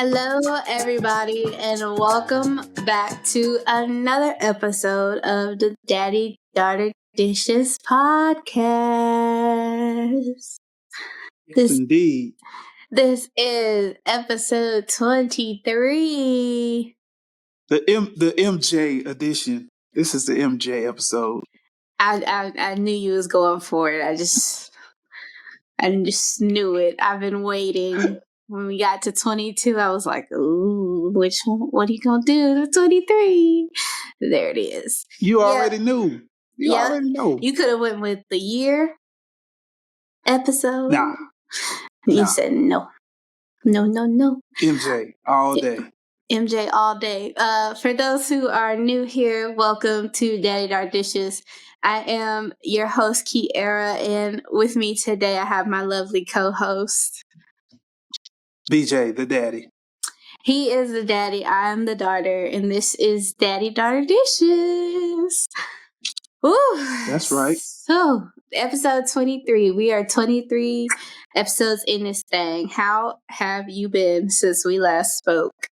Hello, everybody, and welcome back to another episode of the Daddy Daughter Dishes podcast. Yes, indeed. This is episode 23. The MJ edition. This is the MJ episode. I knew you was going for it. I just knew it. I've been waiting. When we got to 22, I was like, ooh, which one? What are you going to do to 23? There it is. You already knew. You Yeah. already know. You could have went with the year episode. Nah. You said no. No. MJ all day. MJ all day. For those who are new here, welcome to Daddy Daughter Dishes. I am your host, Kiara, and with me today I have my lovely co-host, BJ, the daddy. He is the daddy, I am the daughter, and this is Daddy Daughter Dishes. Ooh. That's right. So, episode 23. We are 23 episodes in this thing. How have you been since we last spoke?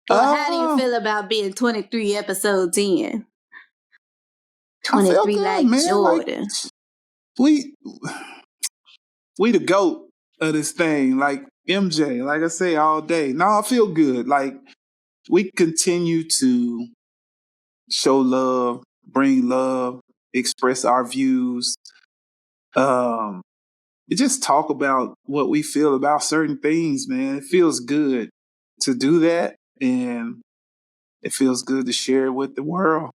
Well, how do you feel about being 23 episodes in? 23 like man. Jordan. Like, we the GOAT of this thing. Like MJ, like I say all day. No, I feel good. Like we continue to show love, bring love, express our views. Just talk about what we feel about certain things, man. It feels good to do that, and it feels good to share it with the world.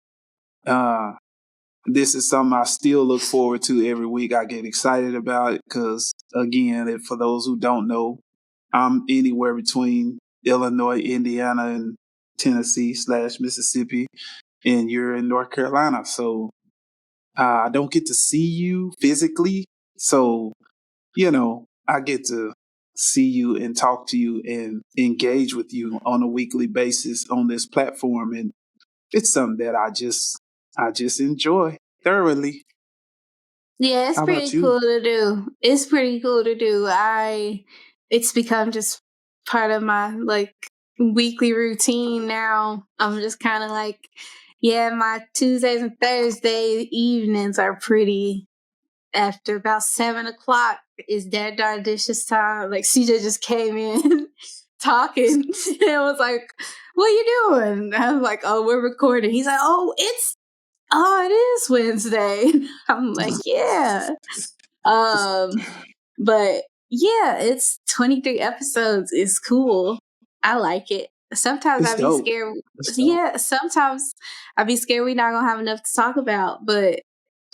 This is something I still look forward to every week. I get excited about it because, again, for those who don't know, I'm anywhere between Illinois, Indiana, and Tennessee/Mississippi, and you're in North Carolina. So I don't get to see you physically. So, I get to see you and talk to you and engage with you on a weekly basis on this platform. And it's something that I just enjoy thoroughly. Yeah, it's pretty cool to do. It's pretty cool to do. It's become just part of my weekly routine now. I'm just kind of like, yeah, my Tuesdays and Thursday evenings are pretty. After about 7 o'clock is Dad Daughter Dishes time. Like CJ just came in talking and was like, "What are you doing?" I was like, "Oh, we're recording." He's like, "Oh, it is Wednesday." I'm like, "Yeah." But yeah, it's 23 episodes. It's cool. I like it. Sometimes I'd be scared. Yeah, sometimes I'd be scared we're not gonna have enough to talk about, but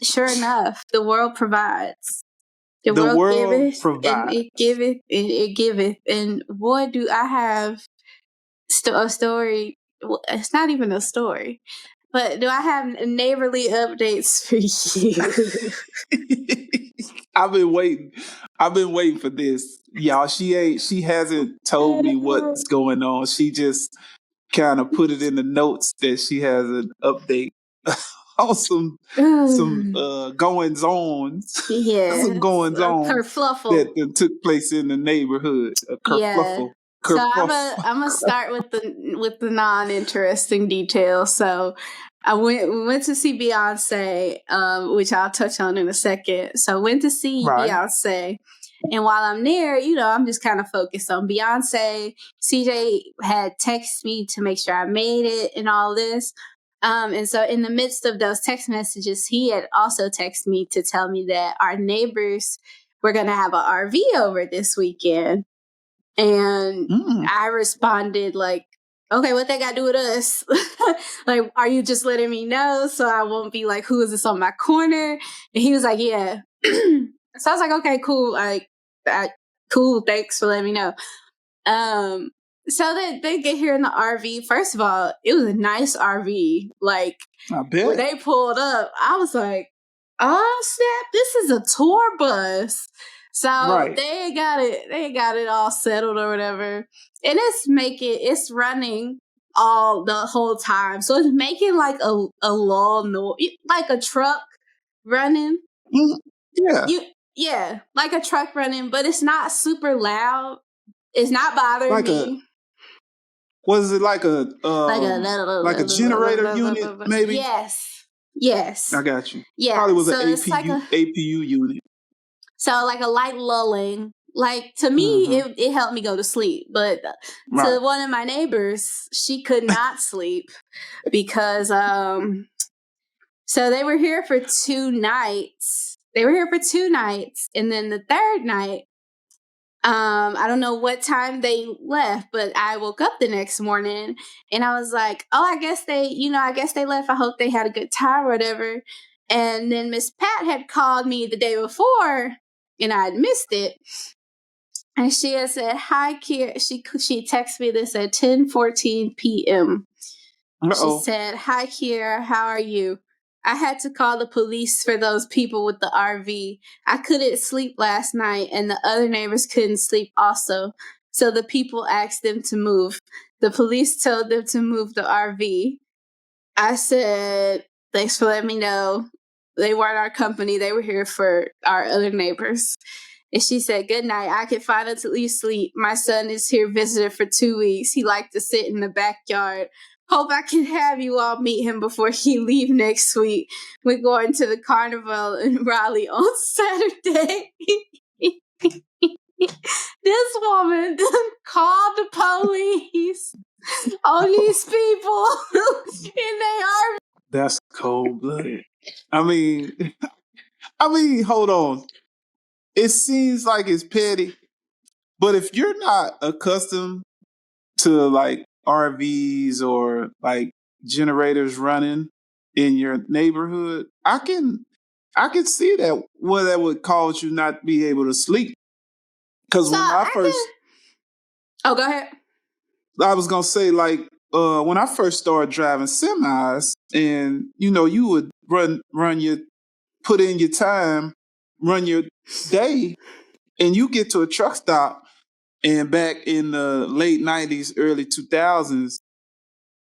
sure enough, the world provides. The world giveth, provides. And it giveth. And boy, do I have a story. Well, it's not even a story, but do I have neighborly updates for you? I've been waiting for this, y'all. She hasn't told me what's going on. She just kind of put it in the notes that she has an update on some goings on. Yeah, some goings on kerfluffle that took place in the neighborhood. A kerfluffle. So I'm gonna start with the non-interesting details. So we went to see Beyonce, which I'll touch on in a second. So I went to see Beyonce, and while I'm there, I'm just kind of focused on Beyonce. CJ had texted me to make sure I made it and all this. And so in the midst of those text messages, he had also texted me to tell me that our neighbors were going to have an RV over this weekend. And I responded like, okay, what they got to do with us? Like, are you just letting me know so I won't be like, who is this on my corner? And he was like, yeah. So I was like, okay, cool. Cool. Thanks for letting me know. So they get here in the RV. First of all, it was a nice RV. Like, I bet. When they pulled up, I was like, oh snap, this is a tour bus. So they got it all settled or whatever. And it's running the whole time. So it's making like a lull noise, like a truck running. Yeah. Yeah, like a truck running, but it's not super loud. It's not bothering me. Was it like a generator unit, maybe? Yes. I got you. Yeah. Probably was so an APU unit. So like a light lulling. Like to me, it helped me go to sleep. But to one of my neighbors, she could not sleep because so they were here for 2 nights. And then the third night, I don't know what time they left, but I woke up the next morning and I was like, oh, I guess they left. I hope they had a good time or whatever. And then Miss Pat had called me the day before and I had missed it. And she had said, hi, Kiera. She texted me this at 10:14 p.m. She said, hi, Kiera. How are you? I had to call the police for those people with the RV. I couldn't sleep last night, and the other neighbors couldn't sleep also. So the people asked them to move. The police told them to move the RV. I said, thanks for letting me know. They weren't our company. They were here for our other neighbors. And she said, good night. I can finally sleep. My son is here visiting for 2 weeks. He liked to sit in the backyard. Hope I can have you all meet him before he leave next week. We're going to the carnival in Raleigh on Saturday. This woman called the police on these people and they are. That's cold-blooded. I mean, hold on. It seems like it's petty, but if you're not accustomed to like RVs or like generators running in your neighborhood, I can see that that would cause you not to be able to sleep. Because when I first, go ahead. I was gonna say like when I first started driving semis, and you would put in your time, run your day, and you get to a truck stop. And back in the late 90s, early 2000s,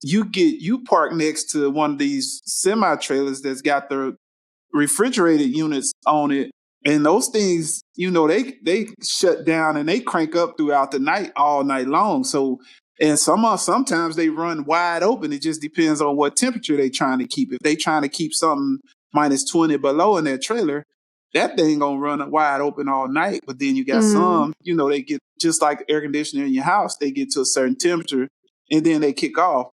you park next to one of these semi-trailers that's got the refrigerated units on it. And those things, they shut down and they crank up throughout the night, all night long. So, and sometimes they run wide open. It just depends on what temperature they're trying to keep. If they trying to keep something minus 20 below in that trailer, that thing gonna run wide open all night. But then you got some, they get just like air conditioner in your house, they get to a certain temperature and then they kick off.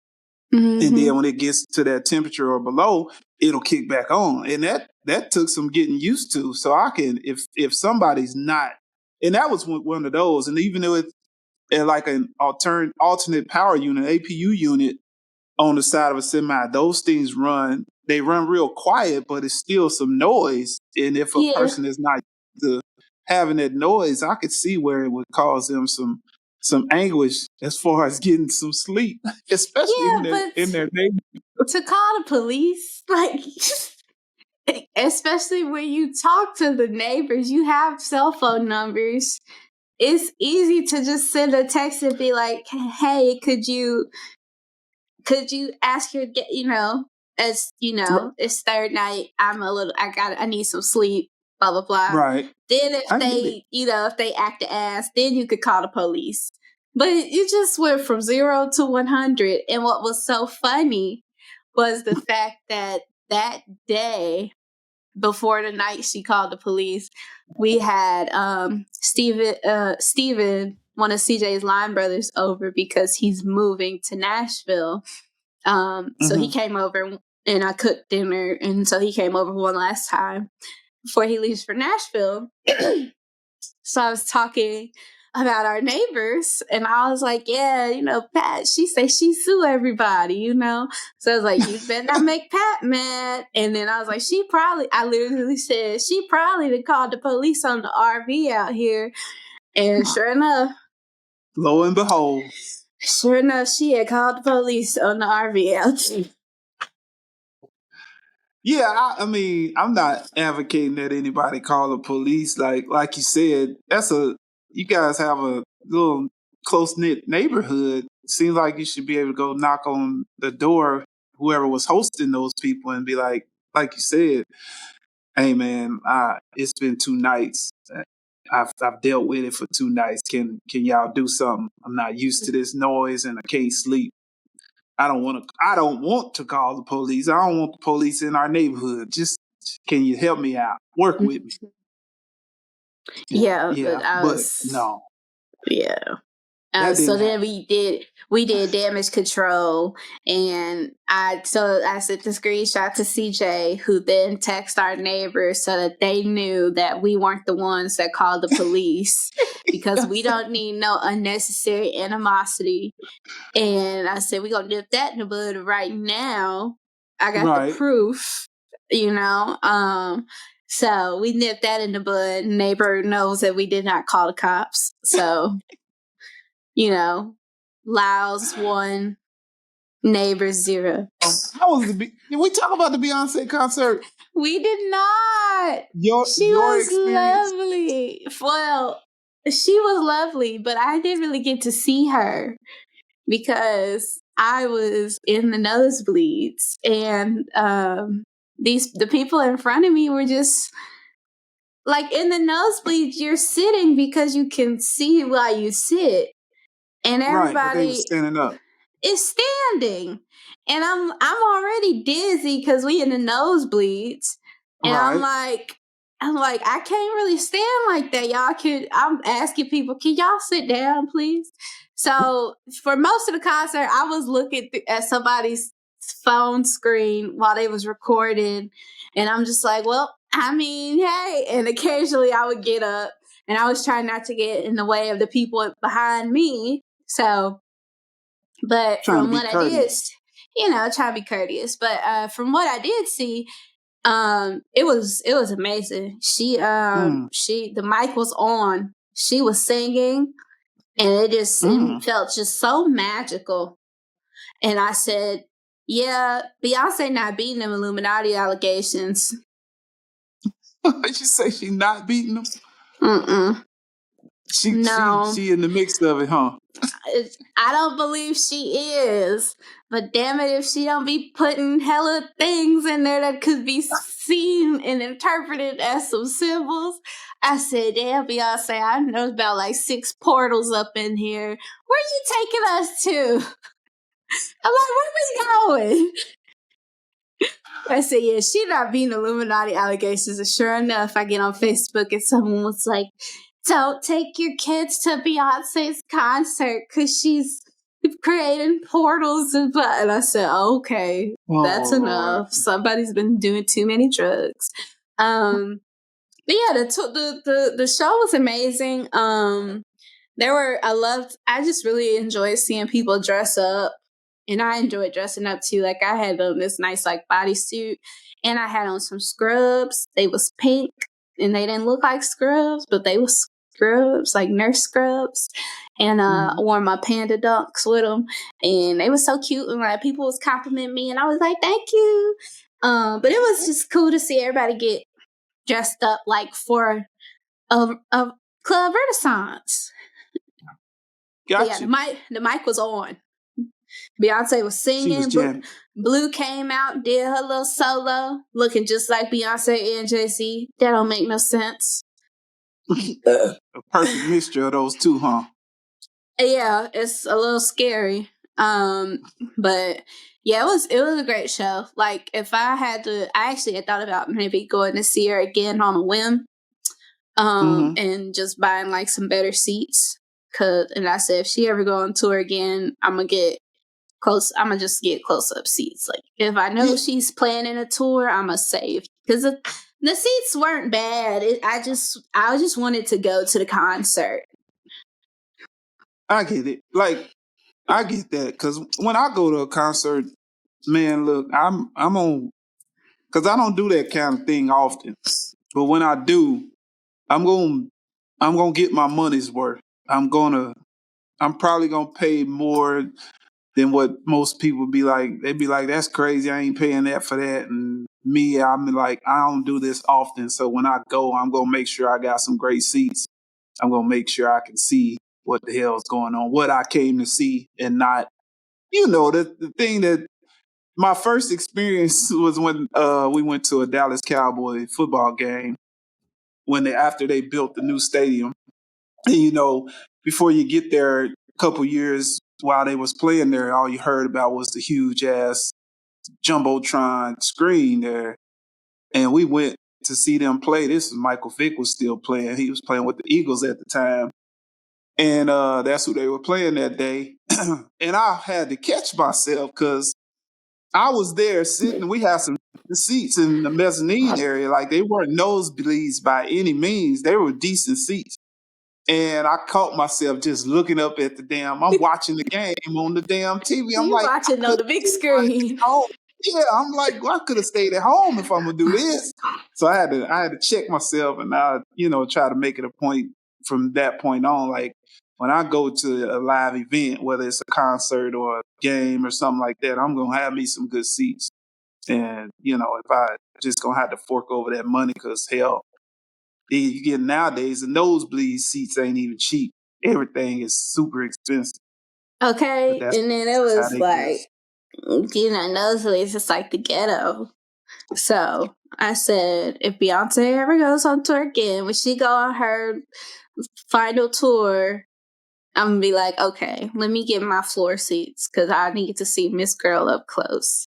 And then when it gets to that temperature or below, it'll kick back on. And that took some getting used to. So I can, if somebody's not, and that was one of those, and even though it's like an alternate power unit, APU unit on the side of a semi, those things they run real quiet, but it's still some noise. And if a person is not having that noise, I could see where it would cause them some anguish as far as getting some sleep, especially in their neighborhood. To call the police, like, especially when you talk to the neighbors, you have cell phone numbers. It's easy to just send a text and be like, hey, could you ask your, it's third night. I need some sleep, blah, blah, blah. Right. Then if they act the ass, then you could call the police. But you just went from 0 to 100. And what was so funny was the fact that day before the night she called the police, we had Steven, one of CJ's line brothers, over because he's moving to Nashville. So he came over and I cooked dinner. And so he came over one last time before he leaves for Nashville. So I was talking about our neighbors and I was like, yeah, Pat, she say she sue everybody, So I was like, you better not make Pat mad. And then I was like, I literally said, she probably called the police on the RV out here. And sure enough, lo and behold, she had called the police on the RV out here. Yeah, I'm not advocating that anybody call the police. Like you said, you guys have a little close-knit neighborhood. Seems like you should be able to go knock on the door, whoever was hosting those people, and be like you said, hey man, it's been 2 nights I've dealt with it for 2 nights. Can y'all do something? I'm not used to this noise and I can't sleep. I don't want to call the police. I don't want the police in our neighborhood. Just can you help me out? Work with me. Yeah, but no. Yeah. So then we did damage control, and I sent the screenshot to CJ, who then texted our neighbors so that they knew that we weren't the ones that called the police, because we don't need no unnecessary animosity. And I said, we're gonna nip that in the bud right now. I got the proof, so we nipped that in the bud. Neighbor knows that we did not call the cops. So, Laos 1, neighbors 0. Did we talk about the Beyonce concert? We did not. She was lovely. Well, she was lovely, but I didn't really get to see her because I was in the nosebleeds, and the people in front of me were just like, in the nosebleeds, you're sitting because you can see while you sit, and everybody standing up. is standing, and I'm already dizzy because we in the nosebleeds, and I'm like, I can't really stand like that. I'm asking people, can y'all sit down, please? So for most of the concert, I was looking at somebody's phone screen while they was recording, and I'm just like, well, I mean, hey. And occasionally I would get up, and I was trying not to get in the way of the people behind me. So, but from what I did, try to be courteous. But from what I did see, it was amazing. The mic was on. She was singing, and it just it felt just so magical. And I said, yeah, Beyonce not beating them Illuminati allegations. Did you say she not beating them? Mm-mm. She in the mix of it, huh? I don't believe she is, but damn it if she don't be putting hella things in there that could be seen and interpreted as some symbols. I said, damn, Beyonce, I know about like 6 portals up in here. Where you taking us to? I'm like, where we going? I said, yeah, she not being Illuminati allegations. And sure enough, I get on Facebook and someone was like, don't take your kids to Beyonce's concert because she's creating portals. And I said, okay, that's enough. Somebody's been doing too many drugs. But yeah, the show was amazing. I just really enjoyed seeing people dress up. And I enjoyed dressing up too. Like, I had on this nice like bodysuit, and I had on some scrubs. They was pink, and they didn't look like scrubs, but they was scrubs, like nurse scrubs. And I wore my panda dunks with them, and they were so cute. And like, people was complimenting me, and I was like, thank you. But it was just cool to see everybody get dressed up like for a club renaissance. Gotcha. Yeah, the mic was on. Beyonce was singing. Blue came out, did her little solo, looking just like Beyonce and Jay-Z. That don't make no sense. A perfect mixture of those two, huh? Yeah, it's a little scary. But yeah, it was a great show. Like, if I had to, I actually had thought about maybe going to see her again on a whim. And just buying like some better seats. And I said, if she ever go on tour again, I'm gonna just get close-up seats. Like, if I know she's planning a tour, I'm gonna save, because the seats weren't bad. I just wanted to go to the concert. I get it. Like, I get that, because when I go to a concert, man, look, I'm on, because I don't do that kind of thing often. But when I do, I'm gonna get my money's worth. I'm probably gonna pay more than what most people be like. They'd be like, that's crazy, I ain't paying that for that. And me, I'm like, I don't do this often. So when I go, I'm gonna make sure I got some great seats. I'm gonna make sure I can see what the hell's going on, what I came to see, and not, the thing that my first experience was when we went to a Dallas Cowboy football game. after they built the new stadium. And, before you get there, a couple years while they was playing there, all you heard about was the huge ass jumbotron screen there. And we went to see them play. This is Michael Vick was still playing. He was playing with the Eagles at the time. And that's who they were playing that day. And I had to catch myself because I was there sitting. We had some seats in the mezzanine area. Like, they weren't nosebleeds by any means. They were decent seats. And I caught myself just looking up at I'm watching the game on the damn TV. I'm like, watching on the big screen. Yeah, I'm like, well, I could have stayed at home if I'm gonna do this. So I had to check myself, and I, try to make it a point from that point on. Like, when I go to a live event, whether it's a concert or a game or something like that, I'm gonna have me some good seats. And if I just gonna have to fork over that money, because hell, you get nowadays the nosebleed seats ain't even cheap. Everything is super expensive. Okay, and then it was like, nosebleeds is like the ghetto. So I said, if Beyonce ever goes on tour again, when she go on her final tour, I'm gonna be like, okay, let me get my floor seats because I need to see Miss Girl up close.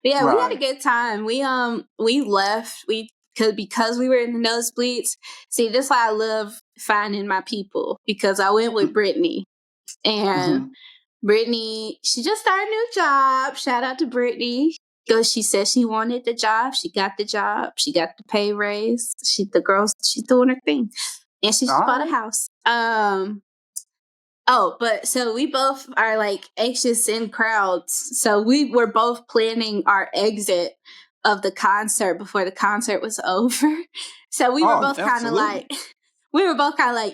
But yeah, we had a good time. We left because we were in the nosebleeds. See, this is why I love finding my people, because I went with Brittany, and Brittany, she just started a new job. Shout out to Brittany. Because she said she wanted the job. She got the job. She got the pay raise. She's doing her thing. And she just bought a house. But so we both are like anxious in crowds. So we were both planning our exit of the concert before the concert was over. So we were both kind of like,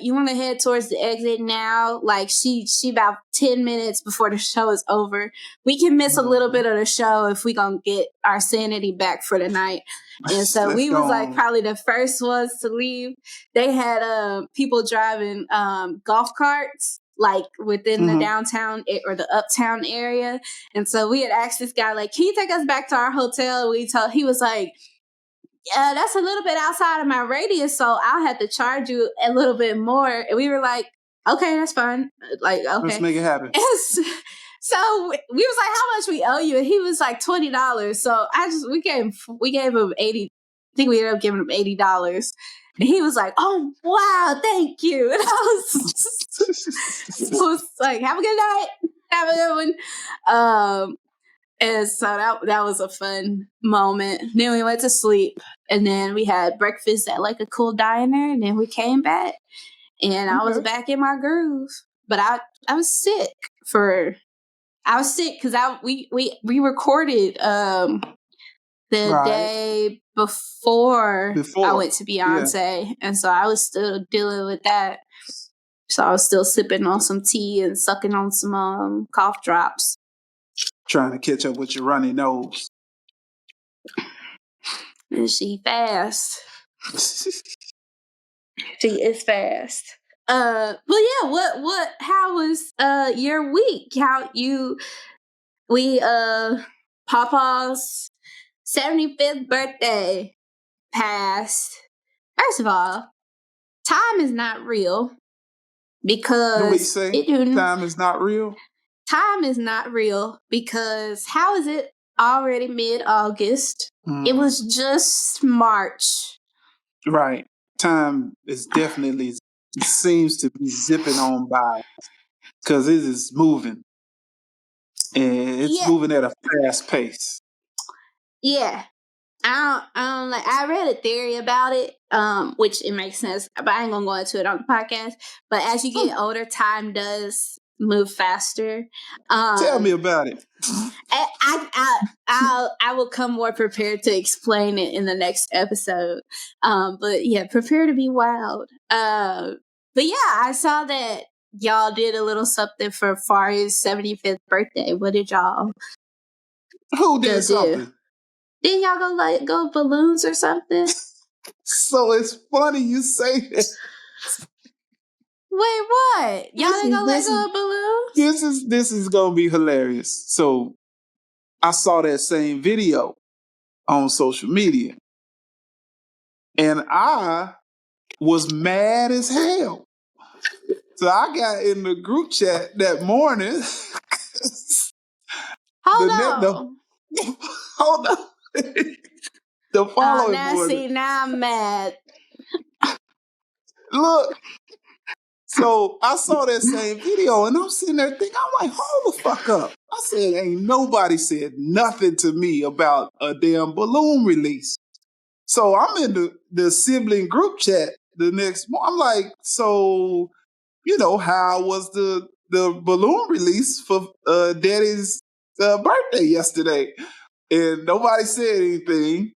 you want to head towards the exit now? Like, she about 10 minutes before the show is over. We can miss a little bit of the show if we gonna get our sanity back for the night. And so we was like probably the first ones to leave. They had people driving golf carts like within the downtown or the uptown area. And so we had asked this guy, like, can you take us back to our hotel? He was like, yeah, that's a little bit outside of my radius, so I'll have to charge you a little bit more. And we were like, okay, that's fine. Like, okay. Let's make it happen. So we was like, how much we owe you? And he was like $20. So we gave him 80. I think we ended up giving him $80. And he was like, oh, wow, thank you. And I was like, have a good night. Have a good one. And so that was a fun moment. Then we went to sleep, and then we had breakfast at like a cool diner, and then we came back, and I was back in my groove. But I was sick because we recorded the day before I went to Beyonce, and so I was still dealing with that. So I was still sipping on some tea and sucking on some cough drops. Trying to catch up with your runny nose. And she fast. She is fast. Well, yeah, how was your week? Papa's 75th birthday passed. First of all, time is not real because time is not real. Time is not real because how is it already mid-August? It was just March. Right. Time is definitely seems to be zipping on by because it is moving. And it's moving at a fast pace. Yeah. I read a theory about it, which it makes sense, but I ain't gonna go into it on the podcast. But as you get older, time does move faster. Tell me about it. I will come more prepared to explain it in the next episode. But yeah, prepare to be wild. But yeah, I saw that y'all did a little something for Fari's 75th birthday. What did y'all? Who did something? Didn't y'all go balloons or something? So it's funny you say that. Wait, what? Y'all didn't go let go of balloons? This is gonna be hilarious. So I saw that same video on social media, and I was mad as hell. So I got in the group chat that morning. Hold on. Hold on. The following morning. Now I'm mad. Look. So I saw that same video and I'm sitting there thinking, I'm like, hold the fuck up. I said, ain't nobody said nothing to me about a damn balloon release. So I'm in the sibling group chat the next morning. I'm like, so, how was the balloon release for Daddy's birthday yesterday? And nobody said anything.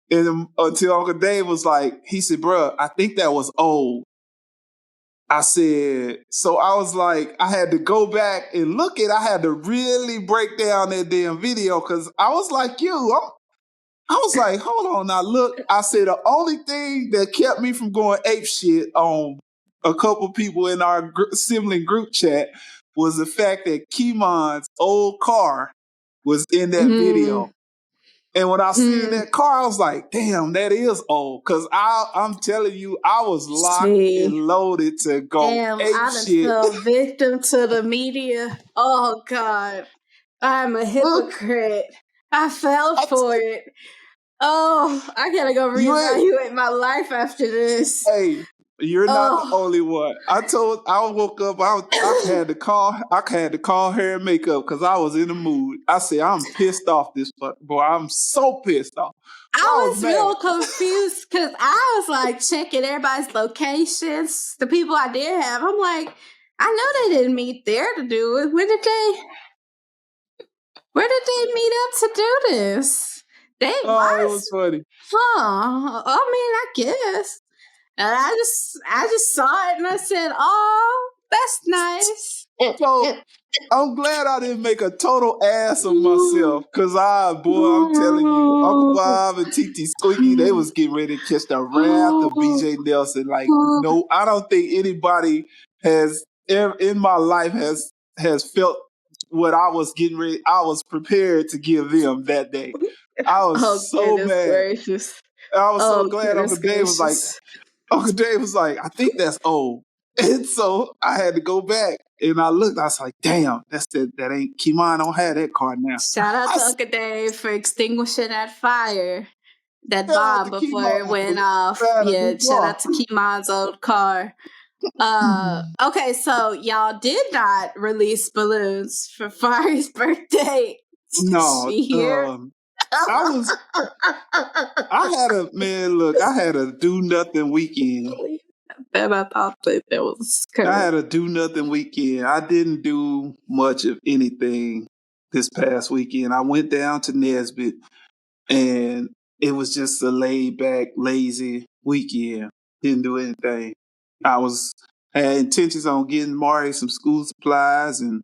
And until Uncle Dave was like, he said, bruh, I think that was old. I said, so I was like, I had to go back and I had to really break down that damn video because I was like I was like, hold on now, look. I said the only thing that kept me from going ape shit on a couple people in our sibling group chat was the fact that Kemon's old car was in that video. And when I seen that car, I was like, damn, that is old. Because I'm telling you, I was locked and loaded to go ape shit. I fell victim to the media. Oh, God. I'm a hypocrite. I fell for it. Oh, I gotta go reevaluate my life after this. Hey, you're not the only one. I woke up, I had to call hair and makeup because I was in the mood. I said, I'm pissed off this fuck, boy. I'm so pissed off. I was real confused because I was like checking everybody's locations, the people I did have. I'm like, I know they didn't meet there to do it. Where did they meet up to do this? It was funny. Huh. I mean, I guess. And I just saw it and I said, oh, that's nice. So I'm glad I didn't make a total ass of myself because I'm telling you, Uncle Bob and TT Squeaky, they was getting ready to catch the wrath of BJ Nelson. Like, no, I don't think anybody has in my life has felt what I was getting ready. I was prepared to give them that day. I was so mad. Gracious. I was so glad Uncle Dave was like, I think that's old. And so I had to go back and I looked, I was like, damn, that ain't Kimon don't have that car now. Shout out to Uncle Dave for extinguishing that fire, that bomb before it went off. Yeah, shout out to Kimon's old car. Okay, so y'all did not release balloons for Fari's birthday. No, I had a do nothing weekend. And I thought that was correct. I had a do nothing weekend. I didn't do much of anything this past weekend. I went down to Nesbitt and it was just a laid back, lazy weekend. Didn't do anything. I had intentions on getting Mari some school supplies and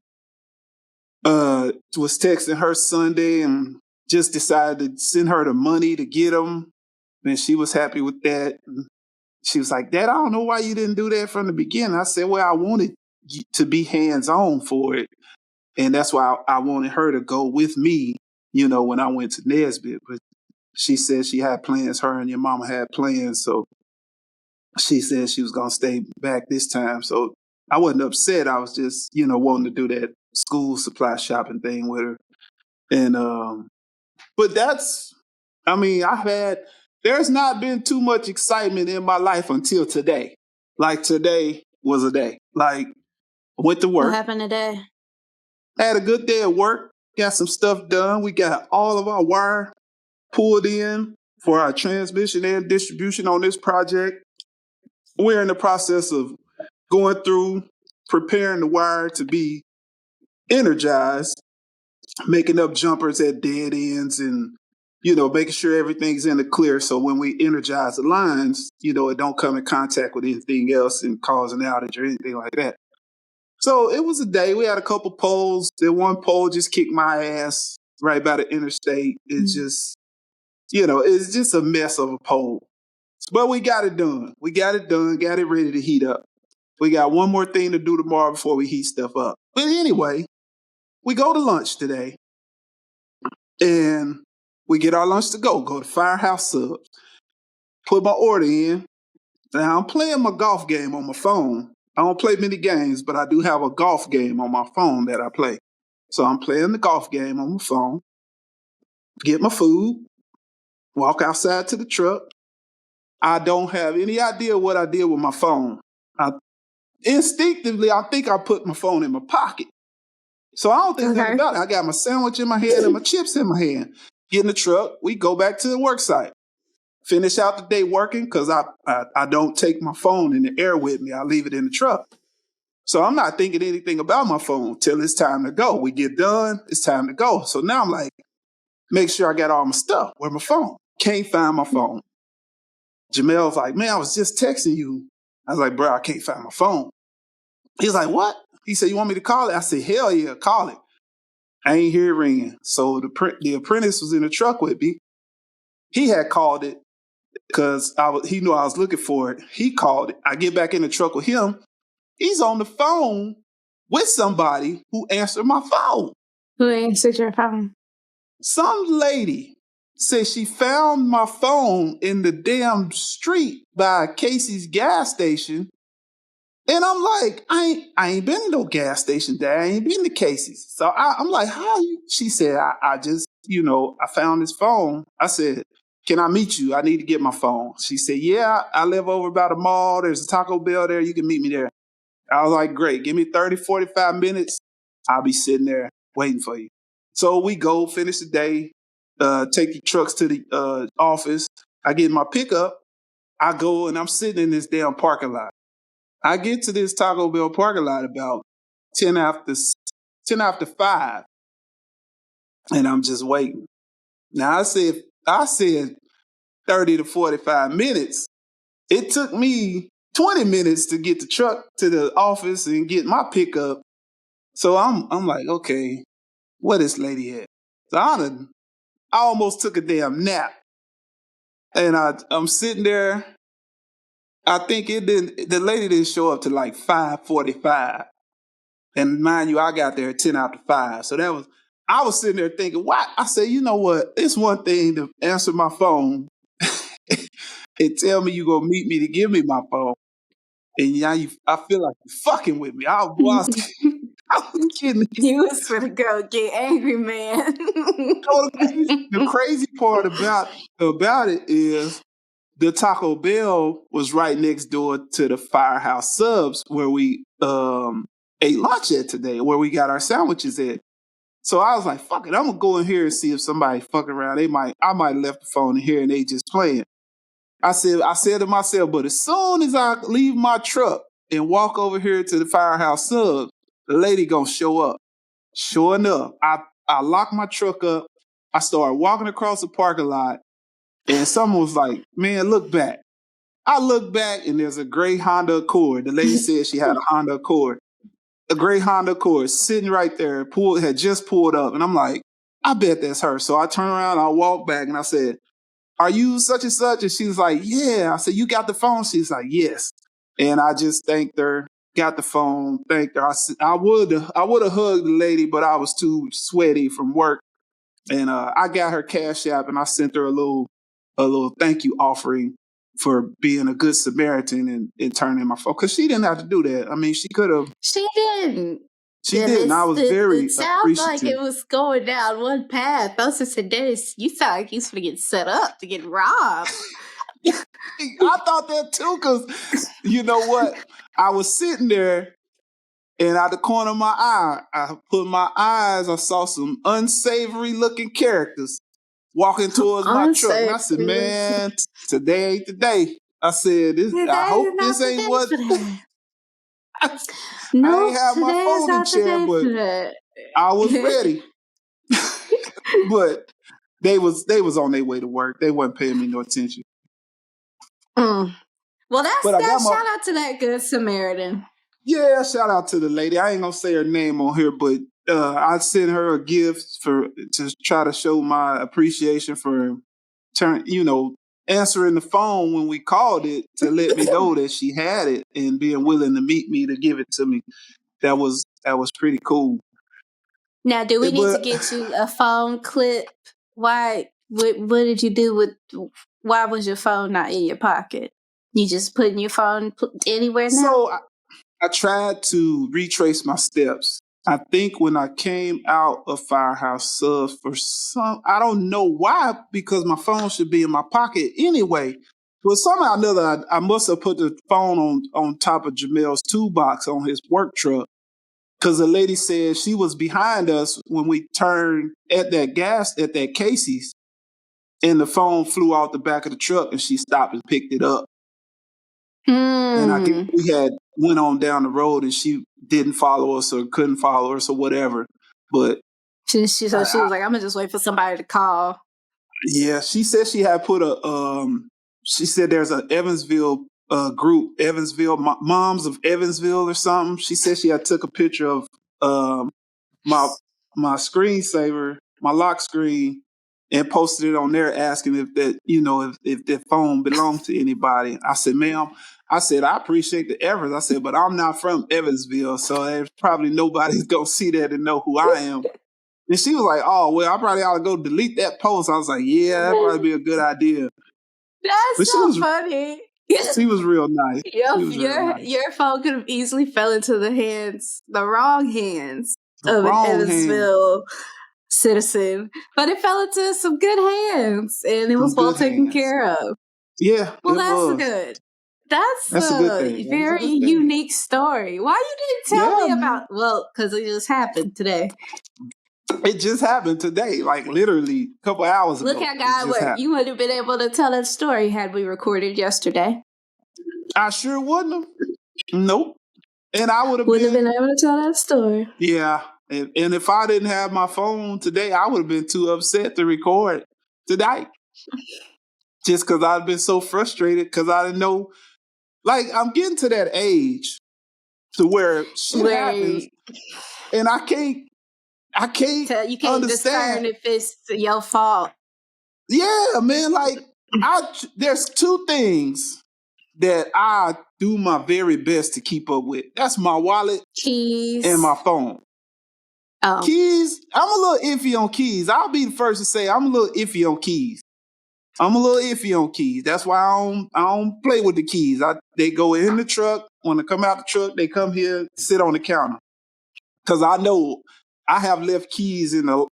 was texting her Sunday and just decided to send her the money to get them. And she was happy with that. She was like, Dad, I don't know why you didn't do that from the beginning. I said, well, I wanted to be hands-on for it. And that's why I wanted her to go with me, when I went to Nesbitt. But she said she had plans. Her and your mama had plans. So she said she was going to stay back this time. So I wasn't upset. I was just, wanting to do that school supply shopping thing with her. And, but there's not been too much excitement in my life until today. Like today was a day. Like I went to work. What happened today? I had a good day at work. Got some stuff done. We got all of our wire pulled in for our transmission and distribution on this project. We're in the process of going through preparing the wire to be energized, making up jumpers at dead ends and making sure everything's in the clear so when we energize the lines, it don't come in contact with anything else and cause an outage or anything like that. So it was a day. We had a couple poles. That one pole just kicked my ass right by the interstate. It's just, it's just a mess of a pole. But we got it done. Got it ready to heat up. We got one more thing to do tomorrow before we heat stuff up. But anyway, we go to lunch today. And we get our lunch to go to Firehouse Subs. Put my order in. Now I'm playing my golf game on my phone. I don't play many games, but I do have a golf game on my phone that I play. So I'm playing the golf game on my phone, get my food, walk outside to the truck. I don't have any idea what I did with my phone. Instinctively, I think I put my phone in my pocket. So I don't think nothing about it. I got my sandwich in my hand and my chips in my hand. Get in the truck. We go back to the work site. Finish out the day working because I don't take my phone in the air with me. I leave it in the truck. So I'm not thinking anything about my phone till it's time to go. We get done. It's time to go. So now I'm like, make sure I got all my stuff. Where's my phone? Can't find my phone. Jamel's like, man, I was just texting you. I was like, bro, I can't find my phone. He's like, what? He said, you want me to call it? I said, hell yeah, call it. I ain't hear it ringing. So the apprentice was in the truck with me. He had called it because he knew I was looking for it. He called it. I get back in the truck with him. He's on the phone with somebody who answered my phone. Who answered your phone? Some lady said she found my phone in the damn street by Casey's gas station. And I'm like, I ain't been to no gas station, Dad. I ain't been to Casey's. So I'm like, how you? She said, I just, I found this phone. I said, can I meet you? I need to get my phone. She said, yeah, I live over by the mall. There's a Taco Bell there. You can meet me there. I was like, great. Give me 30, 45 minutes. I'll be sitting there waiting for you. So we go finish the day, take the trucks to the office. I get my pickup. I go and I'm sitting in this damn parking lot. I get to this Taco Bell parking lot about 10 after 5, and I'm just waiting. Now I said 30 to 45 minutes. It took me 20 minutes to get the truck to the office and get my pickup. So I'm like, okay, where this lady at? So I almost took a damn nap, and I'm sitting there. I think the lady didn't show up to like 5:45. And mind you, I got there at 10 after 5. So I was sitting there thinking, why? I said, you know what? It's one thing to answer my phone and tell me you're going to meet me to give me my phone. And now I feel like you're fucking with me. I was kidding. You was gonna go get angry, man. The crazy part about it is the Taco Bell was right next door to the Firehouse Subs where we ate lunch at today, where we got our sandwiches at. So I was like, fuck it, I'm gonna go in here and see if somebody fucking around. I might have left the phone in here and they just playing. I said to myself, but as soon as I leave my truck and walk over here to the Firehouse Subs, the lady gonna show up. Sure enough, I locked my truck up. I started walking across the parking lot, and someone was like, man, look back. I look back, and there's a gray Honda Accord. The lady said she had a Honda Accord. A gray Honda Accord sitting right there, had just pulled up. And I'm like, I bet that's her. So I turn around, I walk back, and I said, are you such and such? And she was like, yeah. I said, you got the phone? She's like, yes. And I just thanked her, got the phone, thanked her. I would have hugged the lady, but I was too sweaty from work. And I got her Cash App, and I sent her a little thank you offering for being a good Samaritan and turning my phone. Because she didn't have to do that. I mean, she could have. She didn't. She didn't. I was very It sounds like it was going down one path. I said, Dennis, you sound like he's going to get set up to get robbed. I thought that too, because you know what? I was sitting there, and out the corner of my eye, I saw some unsavory looking characters walking towards my truck. And I said, man, today ain't the day. I said, I hope this ain't what. No, I ain't have my folding chair, but I was ready. But they was on their way to work. They wasn't paying me no attention. Well, shout out to that good Samaritan. Yeah, shout out to the lady. I ain't gonna say her name on here, but I sent her a gift to try to show my appreciation for answering the phone when we called it to let me know that she had it and being willing to meet me to give it to me. That was pretty cool. Now, do we need to get you a phone clip? Why? What did you do with? Why was your phone not in your pocket? You just putting your phone anywhere now? So I tried to retrace my steps. I think when I came out of Firehouse Subs I don't know why, because my phone should be in my pocket anyway. But somehow or another, I must have put the phone on top of Jamel's toolbox on his work truck. Because the lady said she was behind us when we turned at that Casey's, and the phone flew out the back of the truck, and she stopped and picked it up. And I guess we had went on down the road, and she didn't follow us or couldn't follow us or whatever. But she was like, I'm gonna just wait for somebody to call. Yeah, she said she had put she said there's an Evansville group, Evansville Moms of Evansville or something. She said she had took a picture of my screensaver, my lock screen, and posted it on there asking if that, if that phone belonged to anybody. I said, ma'am, I appreciate the efforts. I said, but I'm not from Evansville, so there's probably nobody's gonna see that and know who I am. And she was like, oh, well, I probably ought to go delete that post. I was like, yeah, that'd probably be a good idea. That's so funny. She was real nice. Your phone could have easily fell into the wrong hands of an Evansville citizen, but it fell into some good hands, and it was well taken care of. Yeah, well, that's good. That's a good thing. Very unique story. Why you didn't tell me about? Well, because it just happened today. It just happened today, like literally a couple hours ago. Look how God worked. You would have been able to tell that story had we recorded yesterday. I sure wouldn't have. Nope. And I would have been able to tell that story. Yeah. And if I didn't have my phone today, I would have been too upset to record tonight. Just because I've been so frustrated because I didn't know. Like, I'm getting to that age to where shit happens, and I can't you can't understand discern if it's your fault. Yeah, man. Like, there's two things that I do my very best to keep up with. That's my wallet, keys, and my phone. Oh. Keys, I'm a little iffy on keys. I'll be the first to say I'm a little iffy on keys. That's why I don't play with the keys. They go in the truck. When they come out the truck, they come here, sit on the counter. Because I know I have left keys in a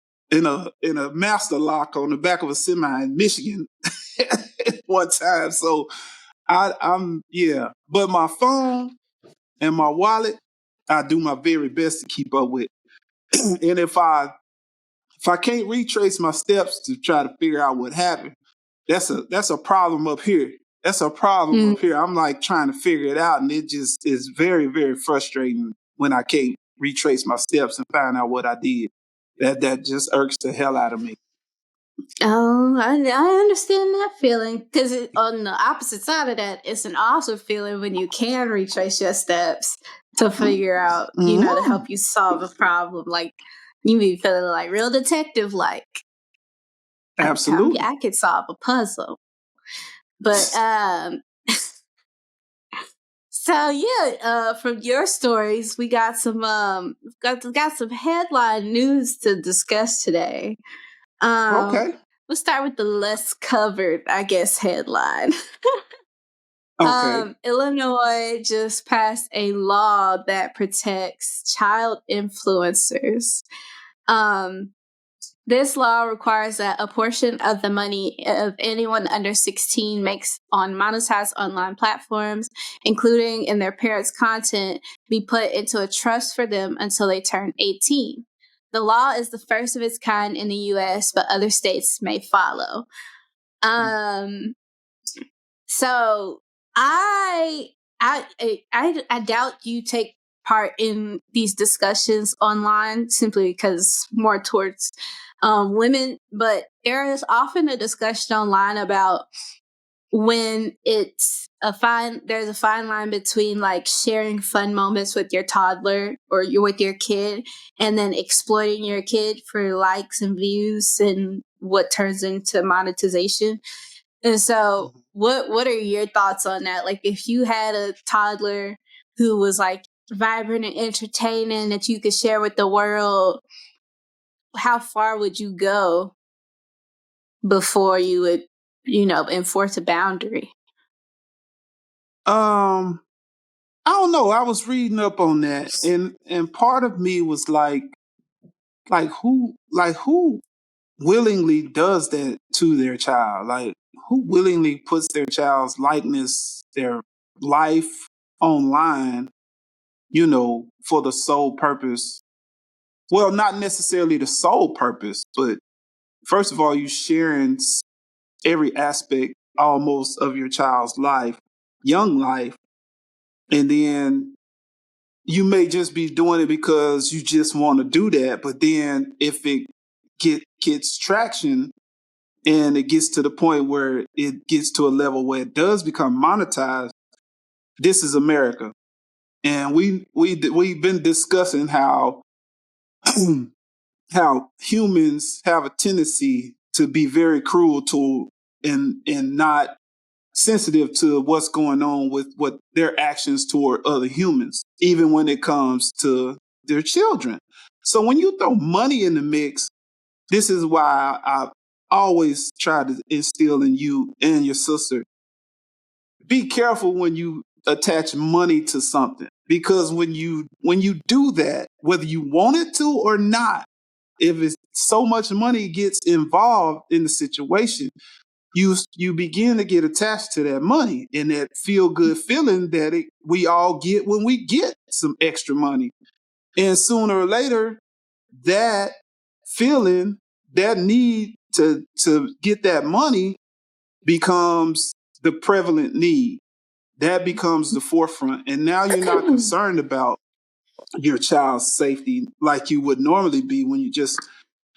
master lock on the back of a semi in Michigan one time. So I'm But my phone and my wallet, I do my very best to keep up with. And if I can't retrace my steps to try to figure out what happened, that's a problem up here. I'm like trying to figure it out, and it just is very, very frustrating when I can't retrace my steps and find out what I did. That just irks the hell out of me. Oh, I understand that feeling, because on the opposite side of that, it's an awesome feeling when you can retrace your steps to figure out, to help you solve a problem. Like, you be feeling like real detective, like. Absolutely. I could solve a puzzle. But so from your stories, we got some got some headline news to discuss today. Okay. Let's start with the less covered, I guess, headline. Okay. Illinois just passed a law that protects child influencers. This law requires that a portion of the money of anyone under 16 makes on monetized online platforms, including in their parents' content, be put into a trust for them until they turn 18. The law is the first of its kind in the U.S., but other states may follow. So I doubt you take part in these discussions online simply because more towards women, but there is often a discussion online about when there's a fine line between like sharing fun moments with your toddler or with your kid and then exploiting your kid for likes and views and what turns into monetization. And so what are your thoughts on that? Like, if you had a toddler who was like vibrant and entertaining that you could share with the world, how far would you go before you would, enforce a boundary? I don't know. I was reading up on that, and part of me was who willingly does that to their child? Like, who willingly puts their child's likeness, their life online, for the sole purpose? Well, not necessarily the sole purpose, but first of all, you sharing every aspect almost of your child's life, young life, and then you may just be doing it because you just want to do that. But then if it gets traction and it gets to the point where it gets to a level where it does become monetized, this is America. And we've been discussing how how humans have a tendency to be very cruel to and not sensitive to what's going on with what their actions toward other humans, even when it comes to their children. So when you throw money in the mix, this is why I always try to instill in you and your sister, be careful when you attach money to something, because when you do that, whether you want it to or not, if it's so much money gets involved in the situation, you begin to get attached to that money and that feel good feeling that we all get when we get some extra money. And sooner or later, that feeling, that need to get that money becomes the prevalent need. That becomes the forefront. And now you're not concerned about your child's safety like you would normally be when you just,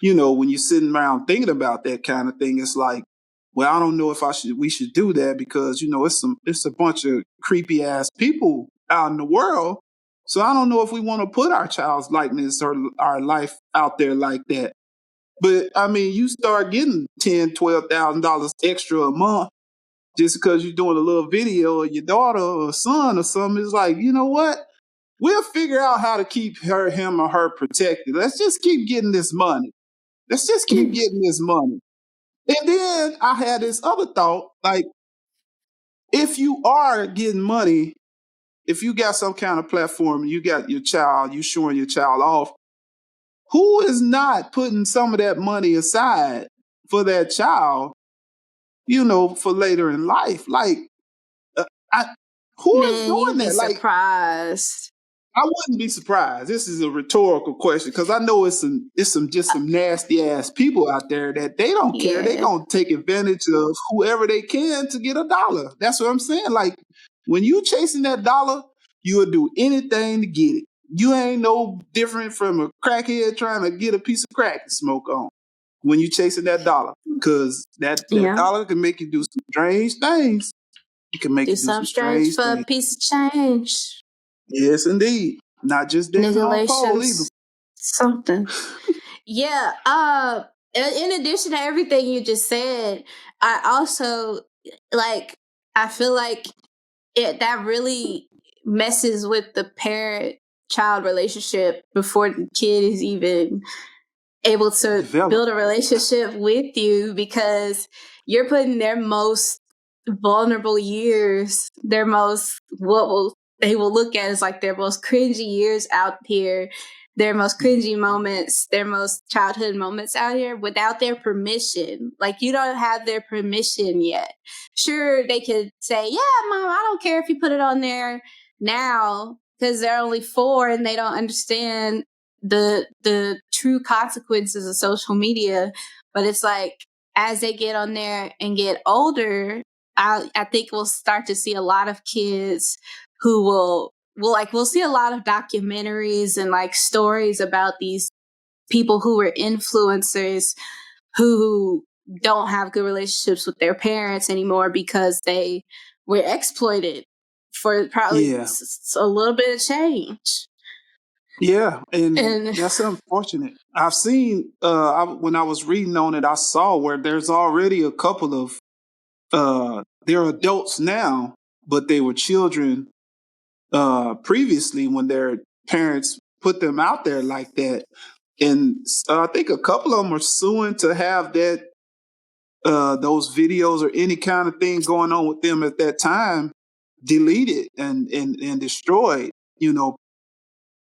when you're sitting around thinking about that kind of thing. It's like, well, I don't know if we should do that because, it's a bunch of creepy ass people out in the world. So I don't know if we want to put our child's likeness or our life out there like that. But I mean, you start getting $10,000-$12,000 extra a month just because you're doing a little video of your daughter or son or something. It's like, you know what? We'll figure out how to keep him or her protected. Let's just keep getting this money. Let's just keep getting this money. And then I had this other thought, like, if you are getting money, if you got some kind of platform and you got your child, you showing your child off, who is not putting some of that money aside for that child, for later in life? Like, who is Man, doing you'd be that? Like, surprised. I wouldn't be surprised. This is a rhetorical question because I know it's some nasty ass people out there that they don't care. They gonna take advantage of whoever they can to get a dollar. That's what I'm saying. Like, when you chasing that dollar, you will do anything to get it. You ain't no different from a crackhead trying to get a piece of crack to smoke on when you chasing that dollar, because that dollar can make you do some strange things. It can make you do some strange for things. A piece of change. Yes, indeed. Not just dancing on pole either. Something. Yeah. In addition to everything you just said, I also I feel like that really messes with the parent-child relationship before the kid is even able to build a relationship with you, because you're putting their most vulnerable years, they will look at as like their most cringy years out here, their most cringy moments, their most childhood moments out here without their permission. Like, you don't have their permission yet. Sure, they could say, yeah, mom, I don't care if you put it on there now, because they're only 4 and they don't understand the true consequences of social media. But it's like, as they get on there and get older, I think we'll start to see a lot of kids who we'll see a lot of documentaries and like stories about these people who were influencers who don't have good relationships with their parents anymore because they were exploited for probably a little bit of change. Yeah, and that's unfortunate. I've seen when I was reading on it, I saw where there's already a couple of they're adults now, but they were children previously when their parents put them out there like that. And I think a couple of them are suing to have that those videos or any kind of thing going on with them at that time deleted and destroyed. You know,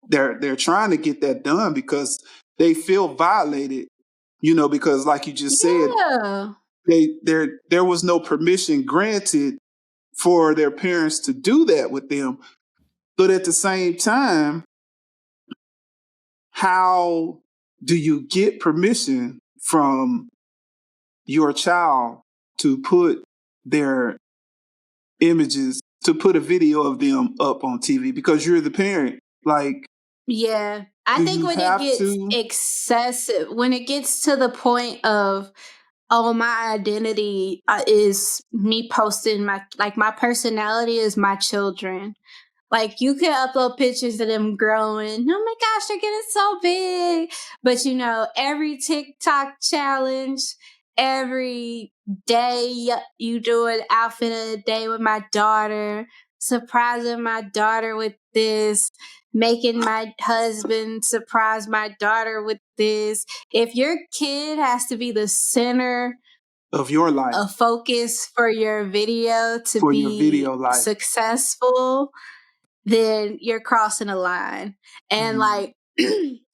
they're trying to get that done because they feel violated. You know, because like you just said, there was no permission granted for their parents to do that with them. But at the same time, how do you get permission from your child to put their images, to put a video of them up on TV because you're the parent? Like, yeah, I think when it gets excessive, when it gets to the point of, oh, my identity is me posting my personality is my children. Like, you can upload pictures of them growing. Oh my gosh, they're getting so big. But you know, every TikTok challenge, every day you do an outfit of the day with my daughter, surprising my daughter with this, making my husband surprise my daughter with this. If your kid has to be the center of your life, a focus for your video to for be your video life, successful, then you're crossing a line. And like,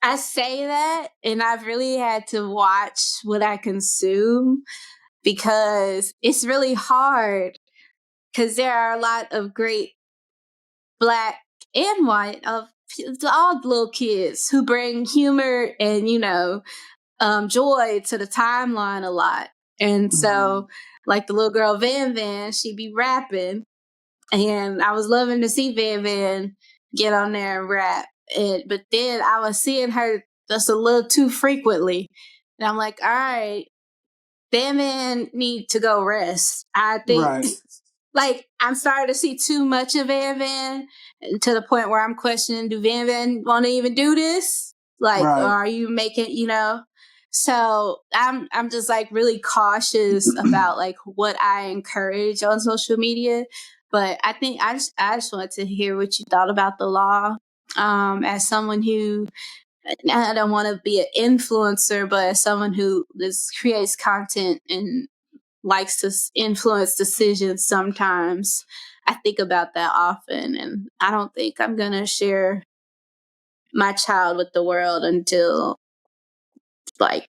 I say that, and I've really had to watch what I consume because it's really hard, because there are a lot of great Black and white of all little kids who bring humor and, you know, joy to the timeline a lot. And so, like the little girl Van Van, she'd be rapping, and I was loving to see Van Van get on there and rap. But then I was seeing her just a little too frequently, and I'm like, all right, Van Van need to go rest. I think, like, I'm starting to see too much of Van Van to the point where I'm questioning, do Van Van want to even do this? Like, or are you making, you know? So I'm just like really cautious about like what I encourage on social media. But I think I just wanted to hear what you thought about the law. As someone who, I don't want to be an influencer, but as someone who creates content and likes to influence decisions sometimes, I think about that often. And I don't think I'm going to share my child with the world until like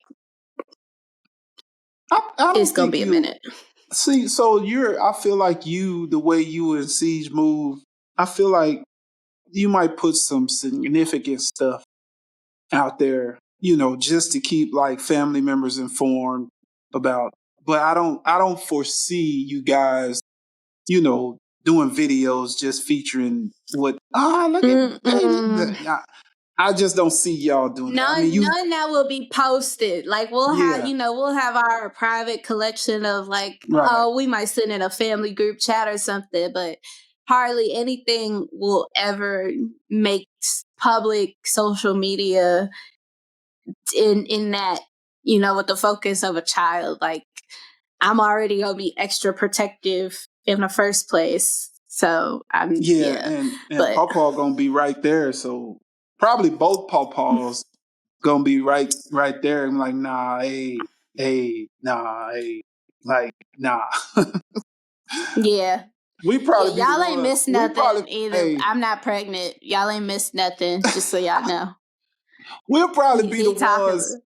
it's going to be a minute. See, so I feel like the way you and Siege move, I feel like you might put some significant stuff out there, you know, just to keep like family members informed about, but I don't foresee you guys, you know, doing videos just featuring look at baby. I just don't see y'all doing that. I mean, none that will be posted. Like we'll have our private collection of like, we might send in a family group chat or something, but hardly anything will ever make public social media in that, you know, with the focus of a child. Like, I'm already gonna be extra protective in the first place. So and Pawpaw gonna be right there. So probably both Pawpaws gonna be right there. I'm like, nah, like, nah. Yeah. We probably y'all ain't missed nothing either. I'm not pregnant. Y'all ain't missed nothing, just so y'all know. We'll probably be the ones.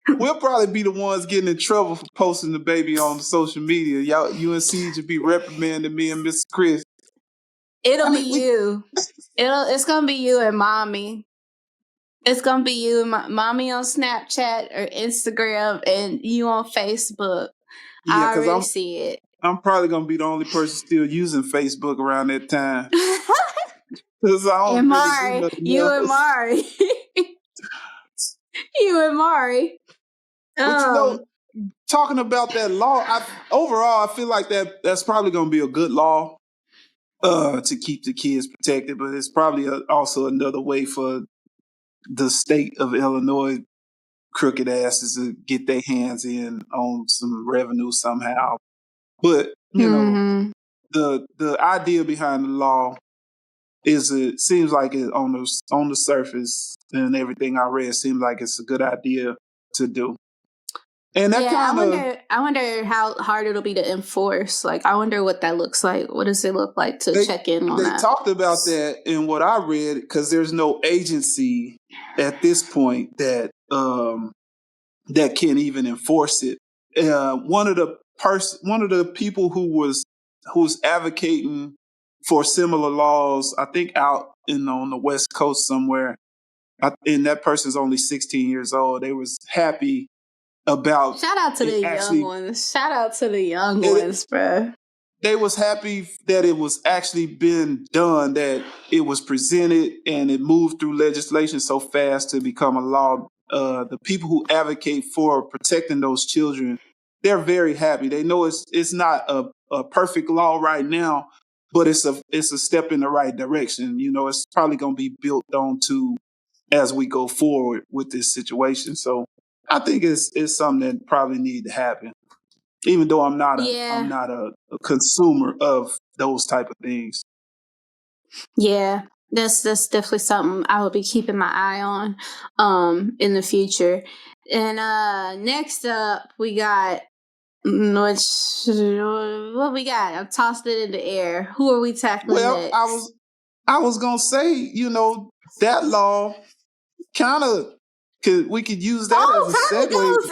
We'll probably be the ones getting in trouble for posting the baby on social media. You and Siege be reprimanding me and Mr. Chris. It'll be you. It's gonna be you and mommy. It's gonna be you and mommy on Snapchat or Instagram, and you on Facebook. Yeah, I already see it. I'm probably gonna be the only person still using Facebook around that time. And Mari, you and Mari. You and Mari. But you know, talking about that law, overall, I feel like that's probably going to be a good law to keep the kids protected. But it's probably also another way for the state of Illinois crooked asses to get their hands in on some revenue somehow. But you know, the idea behind the law is, it seems like it on the surface and everything I read seems like it's a good idea to do. And that kind of, I wonder how hard it'll be to enforce. Like, I wonder what that looks like. What does it look like to check in on they that? talked about that in what I read, because there's no agency at this point that that can even enforce it. One of the people who's advocating for similar laws, I think out on the West Coast somewhere, and that person's only 16 years old. They was happy about shout out to the young ones. Shout out to the young ones, bro. They was happy that it was actually been done, that it was presented and it moved through legislation so fast to become a law. The people who advocate for protecting those children, they're very happy. They know it's not a perfect law right now, but it's a step in the right direction. You know, it's probably going to be built onto as we go forward with this situation. So I think it's something that probably need to happen, even though I'm not a consumer of those type of things. Yeah, that's definitely something I will be keeping my eye on in the future. And next up we got what we got? I've tossed it in the air. Who are we tackling next? I was gonna say, you know, that law kind of we could use that as a segue goes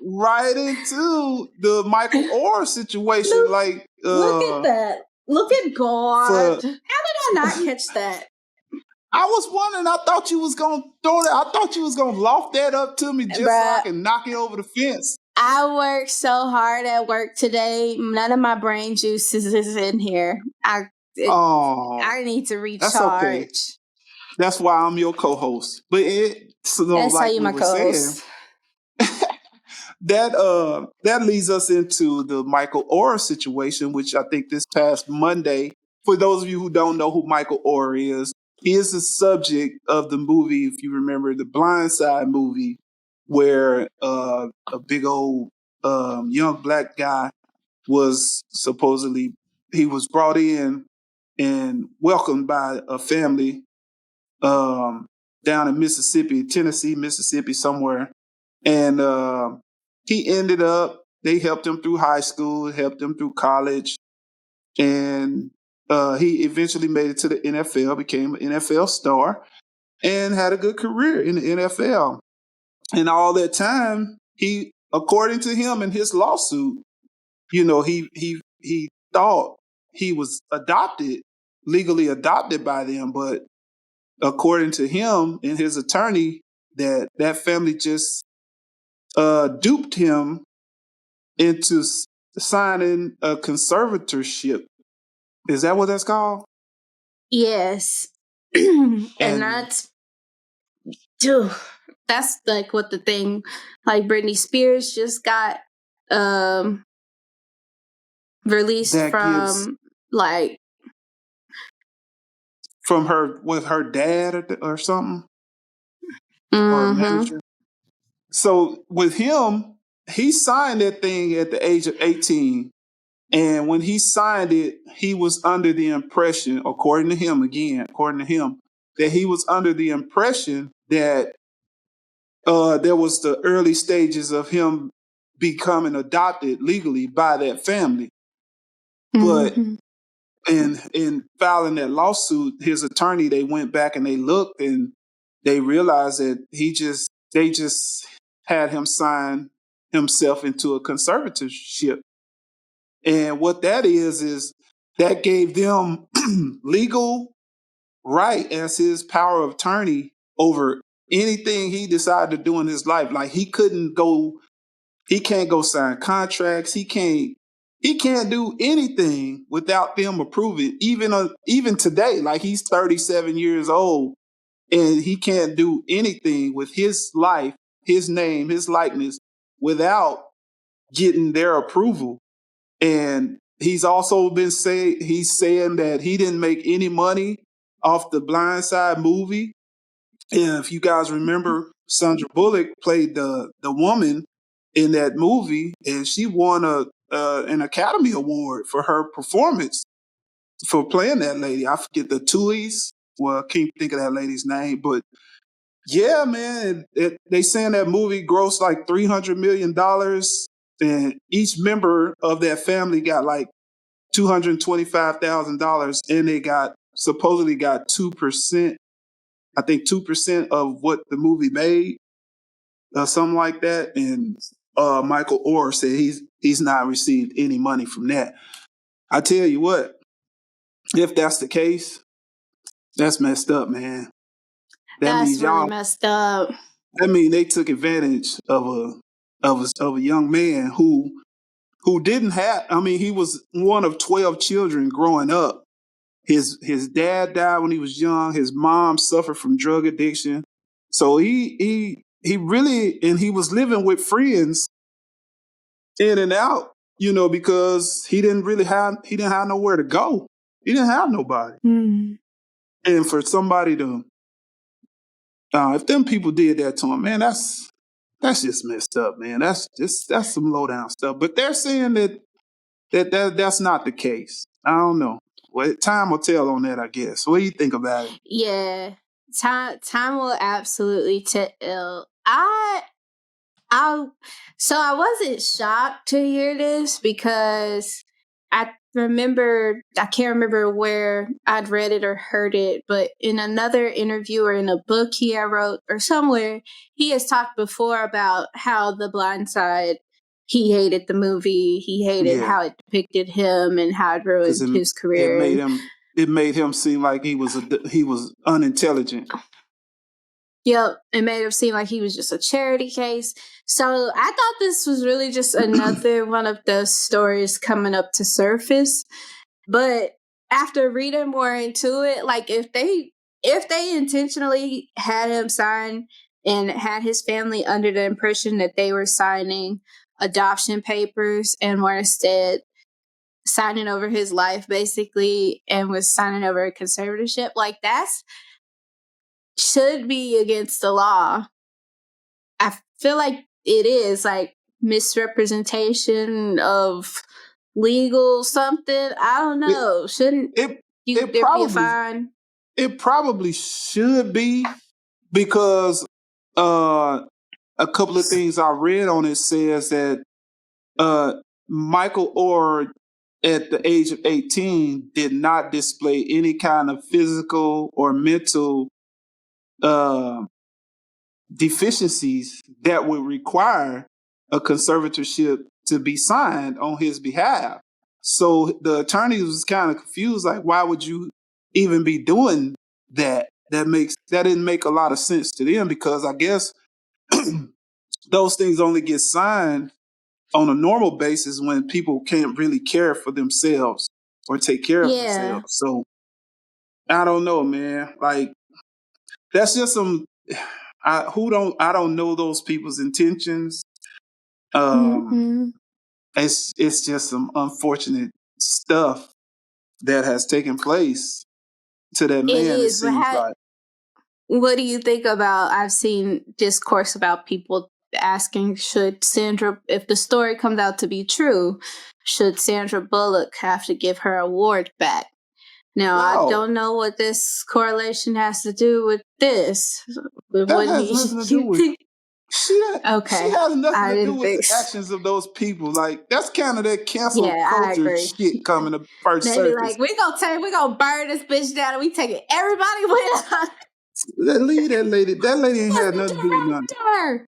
right into the Michael Orr situation. Look at that. Look at God. How did I not catch that? I was wondering. I thought you was gonna throw that. I thought you was gonna loft that up to me just so I can knock it over the fence. I worked so hard at work today. None of my brain juices is in here. I need to recharge. That's okay. That's why I'm your co-host. But that's how you my co-host. That leads us into the Michael Orr situation, which I think this past Monday. For those of you who don't know who Michael Orr is, he is the subject of the movie, if you remember, the Blind Side movie, where a big old young black guy was he was brought in and welcomed by a family down in Mississippi, somewhere. And they helped him through high school, helped him through college. And he eventually made it to the NFL, became an NFL star, and had a good career in the NFL. And all that time, according to him in his lawsuit, you know, he thought he was legally adopted by them, but according to him and his attorney, that family just duped him into signing a conservatorship. Is that what that's called? Yes. And that's like what the thing, like Britney Spears just got released from her with her dad or something. Mm-hmm. Or a manager. So with him, he signed that thing at the age of 18. And when he signed it, he was under the impression, according to him, that he was under the impression that there was the early stages of him becoming adopted legally by that family. Mm-hmm. But in filing that lawsuit, his attorney, they went back and they looked and they realized that they just had him sign himself into a conservatorship. And what that is that gave them legal right as his power of attorney over anything he decided to do in his life. Like he can't go sign contracts. He can't do anything without them approving. Even today, like he's 37 years old and he can't do anything with his life, his name, his likeness without getting their approval. And he's also he's saying that he didn't make any money off the Blind Side movie. And if you guys remember, Sandra Bullock played the woman in that movie, and she won an Academy Award for her performance for playing that lady. I forget the Tui's. Well, I can't think of that lady's name, but Yeah, man. They saying that movie grossed like $300 million, and each member of that family got like $225,000, and they supposedly got 2%. I think 2% of what the movie made, something like that. And Michael Orr said he's not received any money from that. I tell you what, if that's the case, that's messed up, man. That's really messed up. That mean they took advantage of a young man who didn't have. I mean, he was one of 12 children growing up. His dad died when he was young. His mom suffered from drug addiction. So he really, and he was living with friends in and out, because he didn't have nowhere to go. He didn't have nobody. Mm. And for somebody to, if them people did that to him, man, that's just messed up, man. That's some low down stuff. But they're saying that's not the case. I don't know. Well, time will tell on that, I guess. What do you think about it? Yeah, time will absolutely tell. So I wasn't shocked to hear this because I can't remember where I'd read it or heard it, but in another interview or in a book he wrote or somewhere, he has talked before about how The Blind Side, he hated the movie. He hated how it depicted him and how it ruined his career. It made him seem like he was unintelligent. Yep, it made him seem like he was just a charity case. So I thought this was really just another one of those stories coming up to surface. But after reading more into it, like if they intentionally had him sign and had his family under the impression that they were signing adoption papers and were instead signing over his life basically and was signing over a conservatorship, like that's should be against the law. I feel like it is like misrepresentation of legal something. I don't know. Shouldn't there be a fine? It probably should be, because a couple of things I read on it says that Michael Orr at the age of 18 did not display any kind of physical or mental deficiencies that would require a conservatorship to be signed on his behalf. So the attorney was kind of confused, like, why would you even be doing that? That didn't make a lot of sense to them, because I guess those things only get signed on a normal basis when people can't really care for themselves or take care of themselves. So I don't know, man. Like, that's just some. I don't know those people's intentions. It's just some unfortunate stuff that has taken place to that man. It seems like. What do you think about? I've seen discourse about people asking, if the story comes out to be true, should Sandra Bullock have to give her award back? Now, I don't know what this correlation has to do with this. That has nothing to do with. She has nothing to do with the actions of those people. Like, that's kind of that cancel culture shit coming to first surface. Like, we gonna burn this bitch down and we taking everybody with us. Leave that lady. That lady ain't had nothing to do with nothing. That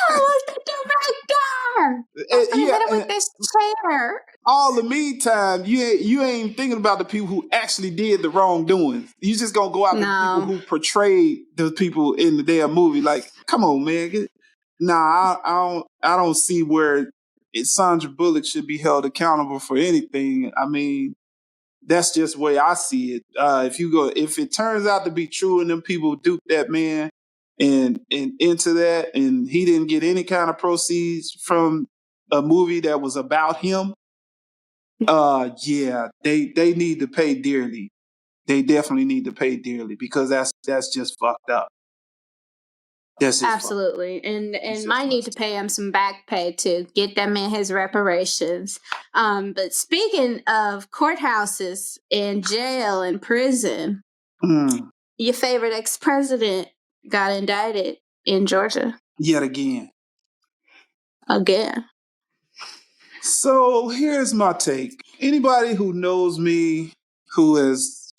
was the director. Hit him with this chair. All the meantime, you ain't thinking about the people who actually did the wrongdoing. You just gonna go after the people who portrayed the people in the damn movie. Like, come on, man. I don't see where Sandra Bullock should be held accountable for anything. I mean, that's just the way I see it. If it turns out to be true and them people duped that man and into that, and he didn't get any kind of proceeds from a movie that was about him, they need to pay dearly. They definitely need to pay dearly, because that's just fucked up. Absolutely. And might need to pay him some back pay to get that man his reparations. But speaking of courthouses and jail and prison, your favorite ex-president got indicted in Georgia. Yet again. Again. So here's my take. Anybody who knows me, who has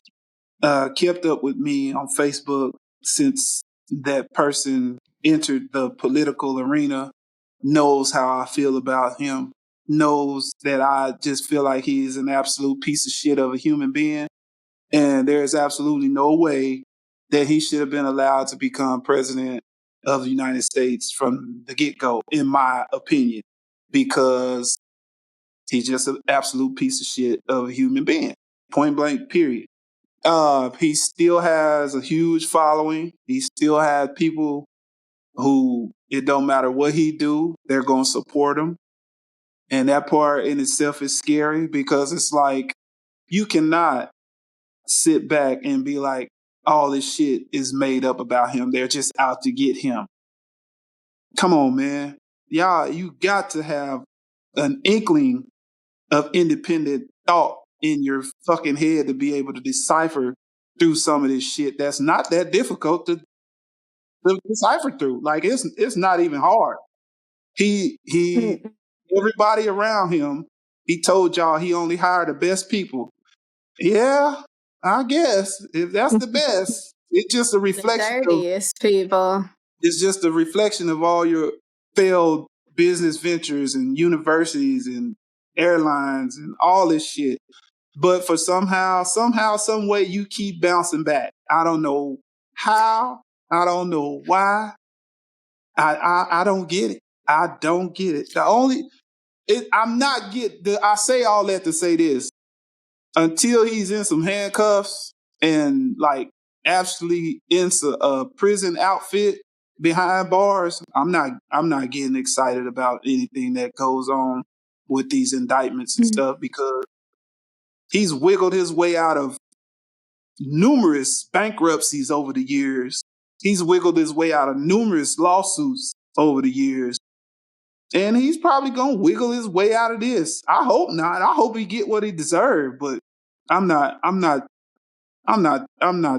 kept up with me on Facebook since that person entered the political arena, knows how I feel about him, knows that I just feel like he's an absolute piece of shit of a human being. And there's absolutely no way that he should have been allowed to become president of the United States from the get-go, in my opinion, because he's just an absolute piece of shit of a human being. Point blank, period. He still has a huge following. He still has people who, it don't matter what he do, they're going to support him. And that part in itself is scary because it's like, you cannot sit back and be like, all this shit is made up about him. They're just out to get him. Come on, man. Y'all, you got to have an inkling of independent thought in your fucking head to be able to decipher through some of this shit that's not that difficult to decipher through. Like it's not even hard. Everybody around him, he told y'all he only hired the best people. Yeah, I guess if that's the best, it's just a reflection the dirtiest people. It's just a reflection of all your failed business ventures and universities and airlines and all this shit. But for somehow, some way, you keep bouncing back. I don't know how. I don't know why. I don't get it. I don't get it. I say all that to say this. Until he's in some handcuffs and like actually in a prison outfit behind bars, I'm not getting excited about anything that goes on with these indictments and stuff, because he's wiggled his way out of numerous bankruptcies over the years. He's wiggled his way out of numerous lawsuits over the years. And he's probably going to wiggle his way out of this. I hope not. I hope he get what he deserved, but I'm not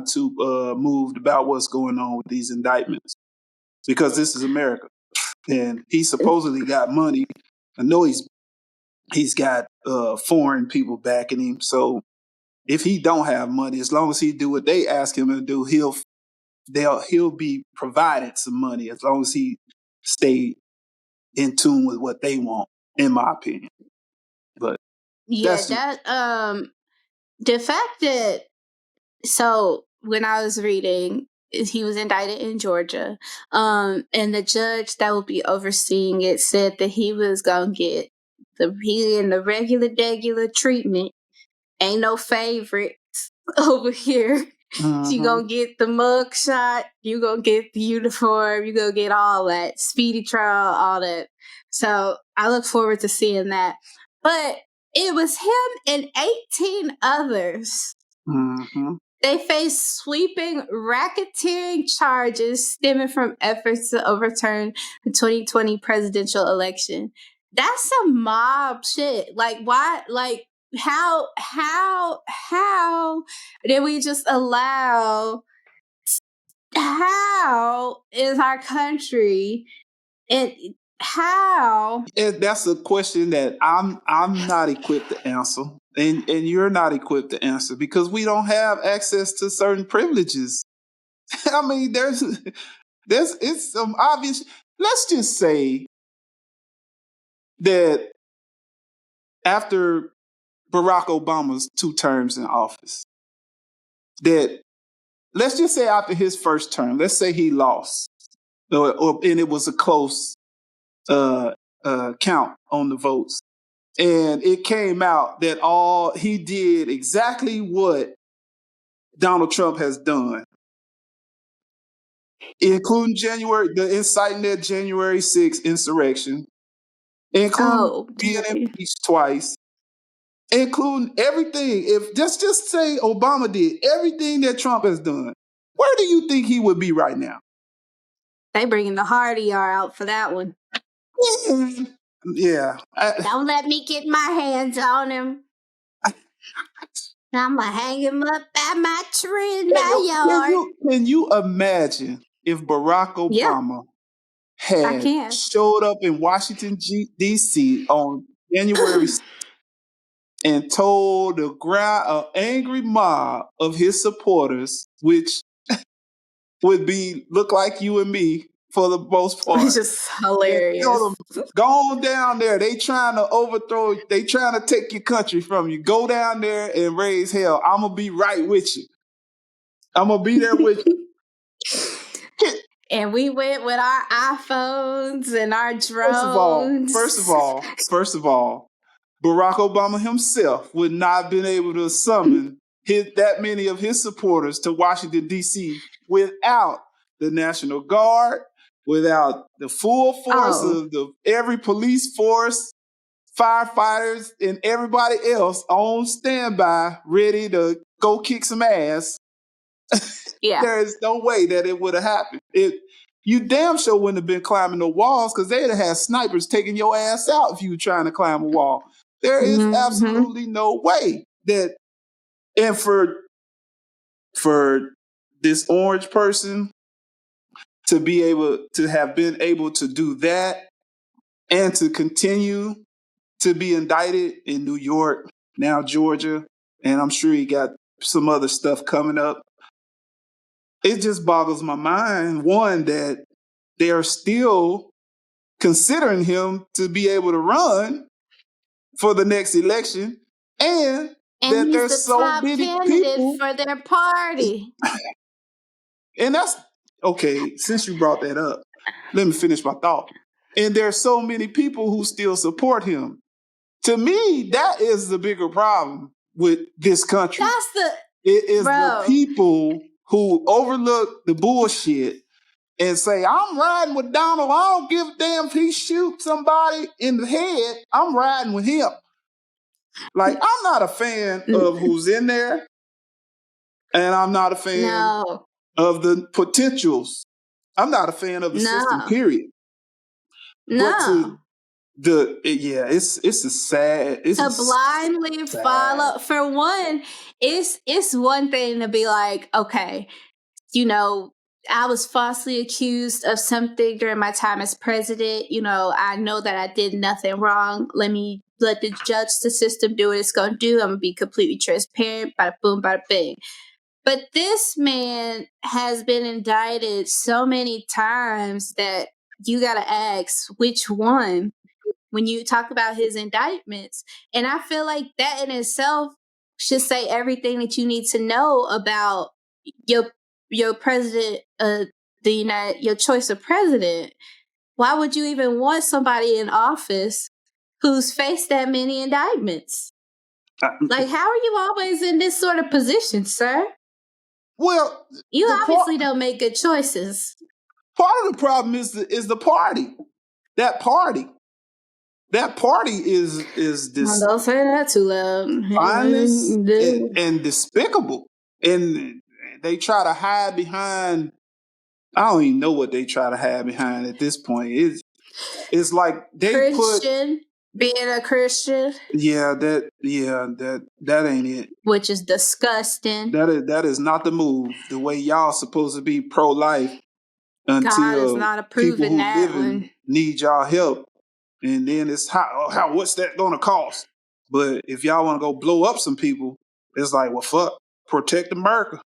too moved about what's going on with these indictments, because this is America and he supposedly got money. I know he's got foreign people backing him. So if he don't have money, as long as he do what they ask him to do, he'll be provided some money, as long as he stay in tune with what they want, in my opinion. But yeah, the fact that, so when I was reading, he was indicted in Georgia, and the judge that will be overseeing it said that he was gonna get the regular treatment. Ain't no favorites over here. You gonna get the mug shot, you gonna get the uniform, you gonna get all that, speedy trial, all that. So I look forward to seeing that. But it was him and 18 others. They faced sweeping racketeering charges stemming from efforts to overturn the 2020 presidential election. That's some mob shit. Like, why? Like, how did we just allow? How is our country? And how? That's a question that I'm not equipped to answer, and you're not equipped to answer, because we don't have access to certain privileges. I mean, it's some obvious. Let's just say that after Barack Obama's 2 terms in office, that let's just say after his first term, let's say he lost, and it was a close count on the votes. And it came out that he did exactly what Donald Trump has done, including the inciting that January 6th insurrection, including being impeached twice, including everything. If just say Obama did everything that Trump has done, where do you think he would be right now? They bringing the hard ER out for that one. Yeah. Don't let me get my hands on him. I'm going to hang him up at my tree in my yard. Can you imagine if Barack Obama had showed up in Washington, D.C. on January 6th and told an angry mob of his supporters, which would look like you and me for the most part. It's just hilarious. Tell them, go on down there. They trying to overthrow, they trying to take your country from you. Go down there and raise hell. I'm going to be right with you. I'm going to be there with you. And we went with our iPhones and our drones. First of all, Barack Obama himself would not have been able to summon that many of his supporters to Washington, D.C. without the National Guard, without the full force of every police force, firefighters, and everybody else on standby, ready to go kick some ass. Yeah. There is no way that it would have happened. You damn sure wouldn't have been climbing the walls because they'd have had snipers taking your ass out if you were trying to climb a wall. There is absolutely no way that, and for this orange person to have been able to do that and to continue to be indicted in New York, now Georgia, and I'm sure he got some other stuff coming up. It just boggles my mind, one, that they are still considering him to be able to run for the next election, and that he's there's the so top many candidate people for their party. And that's okay. Since you brought that up, let me finish my thought. And there's so many people who still support him. To me, that is the bigger problem with this country. It is the people who overlook the bullshit and say, I'm riding with Donald. I don't give a damn if he shoots somebody in the head. I'm riding with him. Like, I'm not a fan of who's in there. And I'm not a fan of the potentials. I'm not a fan of the system, period. No. But it's a sad. It's to blindly follow. For one, it's one thing to be like, okay, you know, I was falsely accused of something during my time as president. You know, I know that I did nothing wrong. Let the justice system do what it's going to do. I'm going to be completely transparent. Bada boom, bada bing. But this man has been indicted so many times that you got to ask which one when you talk about his indictments. And I feel like that in itself should say everything that you need to know about your president, your choice of president. Why would you even want somebody in office who's faced that many indictments? Like, how are you always in this sort of position, sir? Well, you obviously don't make good choices. Part of the problem is the party. That party is this. Don't say that too loud. Mindless and despicable, and they try to hide behind. I don't even know what they try to hide behind at this point. It's like they being a Christian. That ain't it. Which is disgusting. That is not the move. The way y'all supposed to be pro-life until God is not approving people who living need y'all help, and then it's how what's that going to cost? But if y'all want to go blow up some people, it's like, well, fuck, protect America.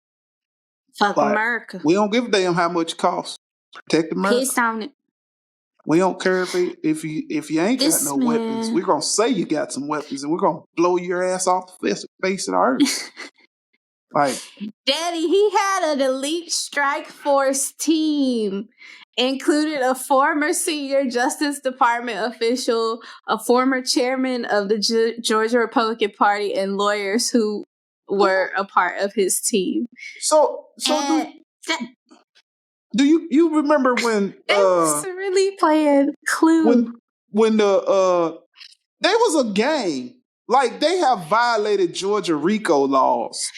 Fuck America. We don't give a damn how much it costs. Protect America. Peace on it. We don't care if you ain't got no weapons. We're gonna say you got some weapons, and we're gonna blow your ass off the face of the earth. Like, Daddy, he had an elite strike force team, included a former senior Justice Department official, a former chairman of the Georgia Republican Party, and lawyers who were a part of his team. Do you remember when they was really playing Clue? When there was a game, like they have violated Georgia RICO laws.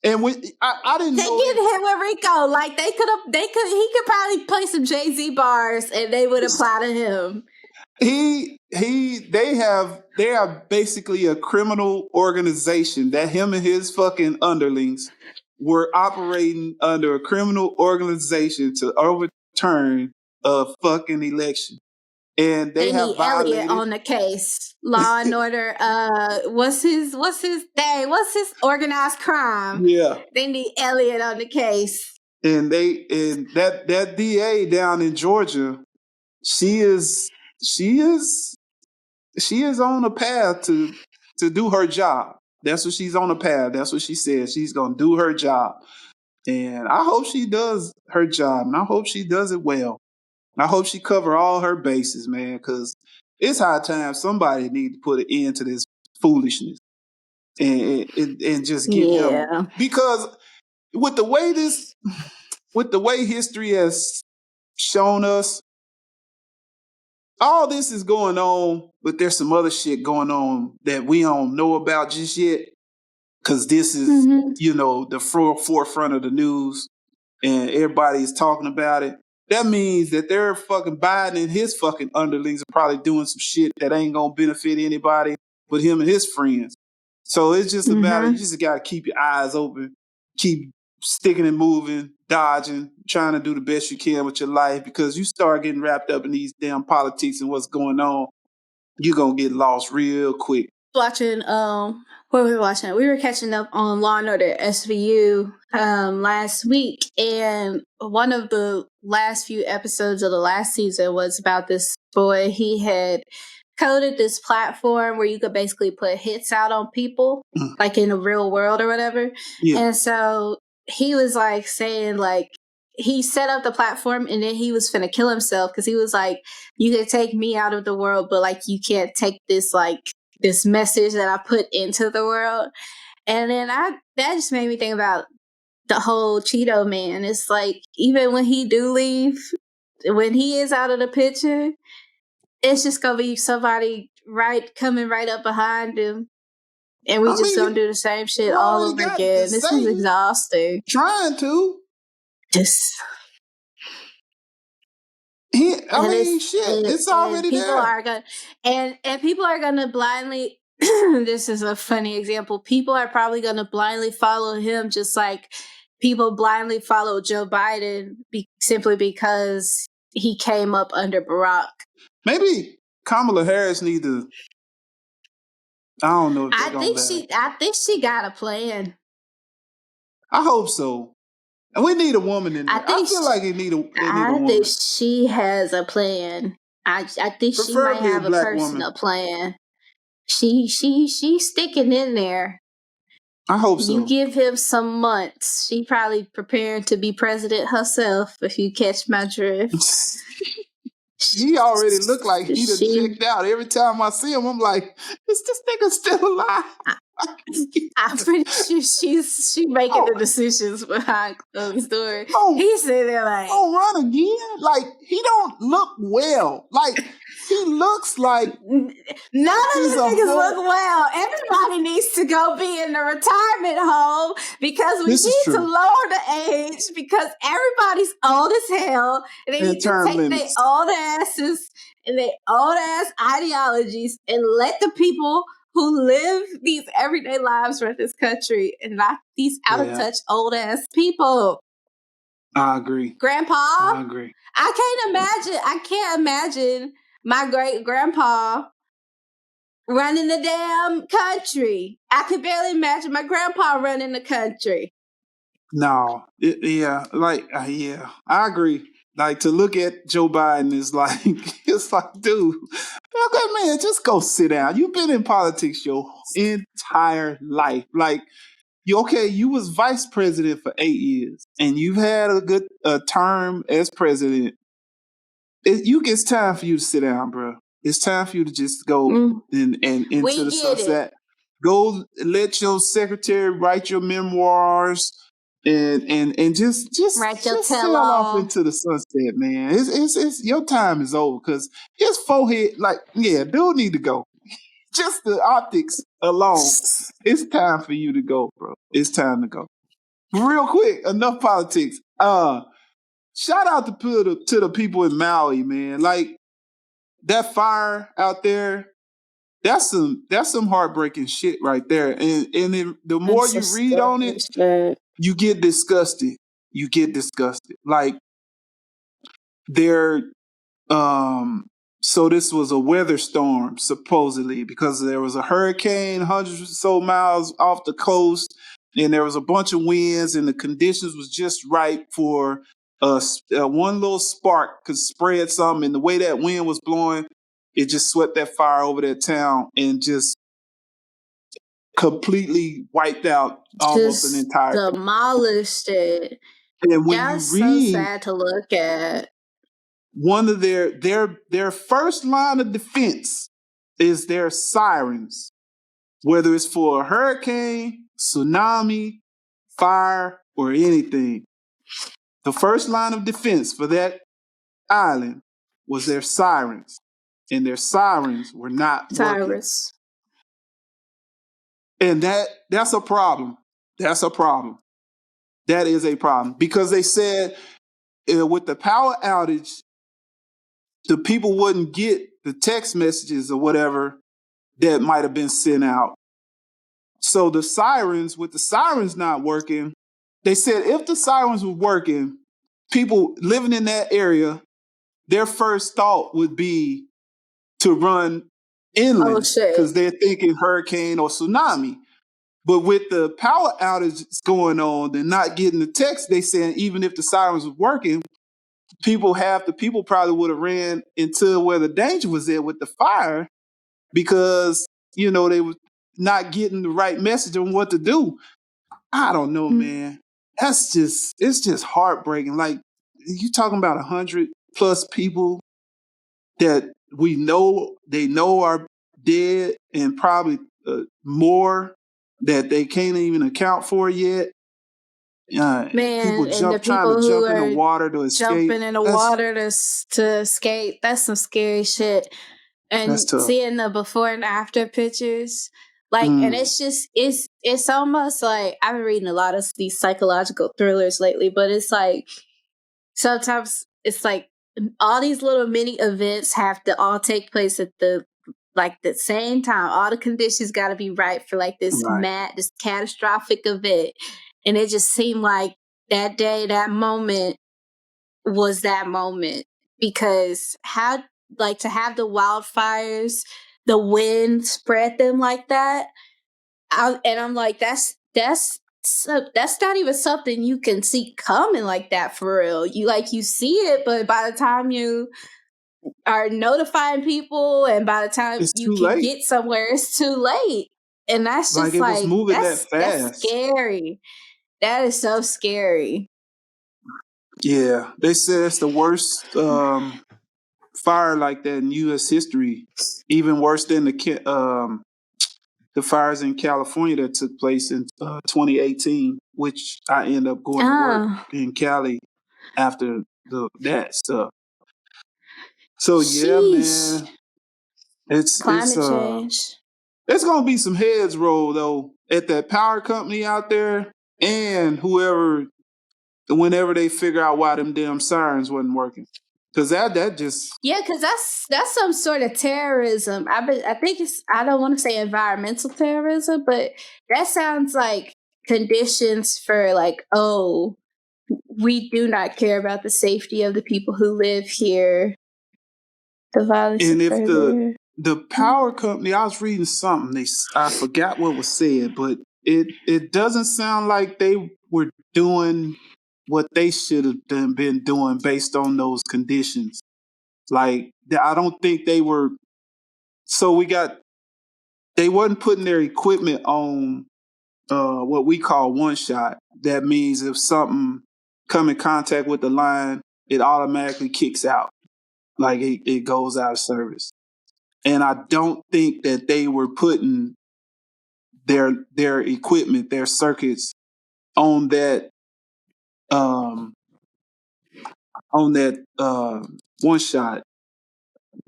And when I didn't know they get hit with RICO, like he could probably play some Jay-Z bars and they would apply to him. They have basically a criminal organization that him and his fucking underlings were operating under a criminal organization to overturn a fucking election. And they have need Elliot violated on the case. Law and Order. What's his name? What's his organized crime? Yeah. They need Elliot on the case. And that DA down in Georgia, she is on a path to do her job. That's what she's on a path. That's what she said. She's gonna do her job. And I hope she does her job, and I hope she does it well. I hope she cover all her bases, man, because it's high time somebody need to put an end to this foolishness and just give him, because with the way history has shown us, all this is going on, but there's some other shit going on that we don't know about just yet, because this is the forefront of the news and everybody's talking about it. That means that they're fucking Biden and his fucking underlings are probably doing some shit that ain't gonna benefit anybody but him and his friends. So it's just a matter, you just gotta keep your eyes open, keep sticking and moving, dodging, trying to do the best you can with your life, because you start getting wrapped up in these damn politics and what's going on, you're gonna get lost real quick. Watching, what were we watching? We were catching up on Law and Order SVU last week, and one of the last few episodes of the last season was about this boy. He had coded this platform where you could basically put hits out on people, like in the real world or whatever. Yeah. And so he was like saying, like, he set up the platform and then he was finna kill himself because he was like, you can take me out of the world, but like you can't take this this message that I put into the world. And then that just made me think about the whole Cheeto man. It's like, even when he do leave, when he is out of the picture, it's just gonna be somebody coming right up behind him, and we just gonna do the same shit all over again. This is exhausting. Trying to shit, it's already people there. Are gonna, and people are gonna blindly. This is a funny example. People are probably gonna blindly follow him, just like people blindly follow Joe Biden simply because he came up under Barack. Maybe Kamala Harris need to. I don't know if I think she got a plan. I hope so. And we need a woman in there. I feel like they need a woman. I think she has a plan. I think she might have a personal plan. She's sticking in there. I hope so. You give him some months. She probably preparing to be president herself, if you catch my drift. He already looked like he done checked out. Every time I see him, I'm like, is this nigga still alive? I'm pretty sure she's making the decisions behind closed doors. He's sitting there like, run again? Like, he don't look well. Like, he looks like none of these niggas look well. Everybody needs to go be in the retirement home because we need to lower the age because everybody's old as hell and they need to take their old asses and their old ass ideologies and let the people who live these everyday lives run this country and not these out of touch old ass people. I agree. Grandpa? I agree. I can't imagine my great grandpa running the damn country. I could barely imagine my grandpa running the country. No. I agree. Like, to look at Joe Biden is like, it's like, dude, okay, man, just go sit down. You've been in politics your entire life. Like, you was vice president for 8 years, and you've had a term as president. It's time for you to sit down, bro. It's time for you to just go and into the sunset. Go let your secretary write your memoirs. And just sail off into the sunset, man. It's your time is over because his forehead, dude need to go. Just the optics alone, it's time for you to go, bro. It's time to go. Real quick, enough politics. Shout out to the people in Maui, man. Like, that fire out there. That's some heartbreaking shit right there. And the more you read on it, you get disgusted. You get disgusted. Like they're so this was a weather storm, supposedly, because there was a hurricane hundreds or so miles off the coast, and there was a bunch of winds, and the conditions was just right for one little spark could spread something. And the way that wind was blowing, it just swept that fire over that town and just completely wiped out almost an Just entire town. demolished it. And when you That's so read sad to look at. one of their first line of defense is their sirens, whether it's for a hurricane, tsunami, fire, or anything. The first line of defense for that island was their sirens, and their sirens were not working. Cyrus. And that's a problem. That's a problem. That is a problem, because they said with the power outage, the people wouldn't get the text messages or whatever that might have been sent out. So with the sirens not working, they said if the sirens were working, people living in that area, their first thought would be to run inland because they're thinking hurricane or tsunami. But with the power outages going on, they're not getting the text. They saying even if the sirens were working, people probably would have ran into where the danger was at with the fire, because they were not getting the right message on what to do. I don't know, man. It's just heartbreaking. Like, you talking about 100 plus people that we know are dead, and probably more that they can't even account for yet. Man, people trying to jump in the water to escape. Jumping in the water to escape. That's some scary shit. And seeing the before and after pictures, and it's almost like I've been reading a lot of these psychological thrillers lately, but it's like sometimes it's like all these little mini events have to all take place at the same time. All the conditions got to be right for this catastrophic event. And it just seemed like that day, that moment was that moment, because to have the wildfires, the wind spread them like that. And I'm like, that's not even something you can see coming like that for real. You see it, but by the time you are notifying people and by the time you can get somewhere, it's too late. And that's just it was moving that fast. That's scary. That is so scary. Yeah, they said it's the worst fire like that in U.S. history. Even worse than the fires in California that took place in 2018, which I ended up going to work in Cali after that stuff. So man, it's climate change. There's gonna be some heads roll though at that power company out there, and whenever they figure out why them damn sirens wasn't working. Because that just... Yeah, because that's some sort of terrorism. I think I don't want to say environmental terrorism, but that sounds like conditions for we do not care about the safety of the people who live here. The violence. And if the power company, I was reading something, I forgot what was said, but it doesn't sound like they were doing what they should have been doing based on those conditions. I don't think they were. So they wasn't putting their equipment on what we call one shot. That means if something come in contact with the line, it automatically kicks out. It goes out of service. And I don't think that they were putting their equipment, their circuits on that one shot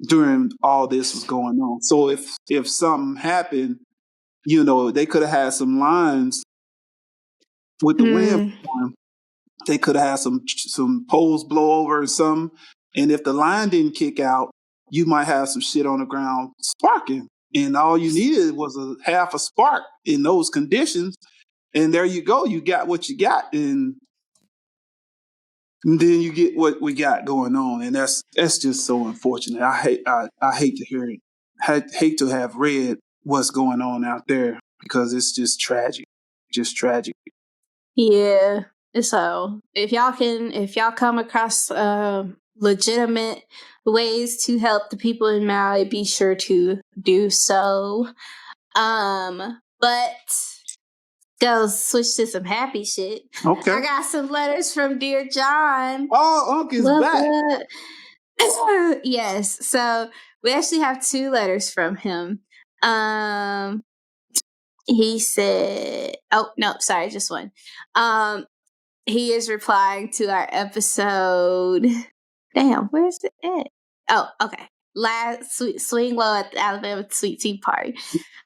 during all this was going on. So if something happened, they could have had some lines with the wind blowing. They could have had some poles blow over or something. And if the line didn't kick out, you might have some shit on the ground sparking. And all you needed was a half a spark in those conditions, And there you go. You got what you got, and then you get what we got going on, and that's just so unfortunate. I hate to hear it. Hate to have read what's going on out there because it's just tragic, just tragic. Yeah. So if y'all come across legitimate ways to help the people in Maui, be sure to do so. But go switch to some happy shit. Okay. I got some letters from Dear John. Oh, Uncle's back. Yes. So we actually have 2 letters from him. He said, oh no, sorry, just one. He is replying to our episode. Damn, where's it at? Oh, okay. Last swing low at the Alabama Sweet Tea Party.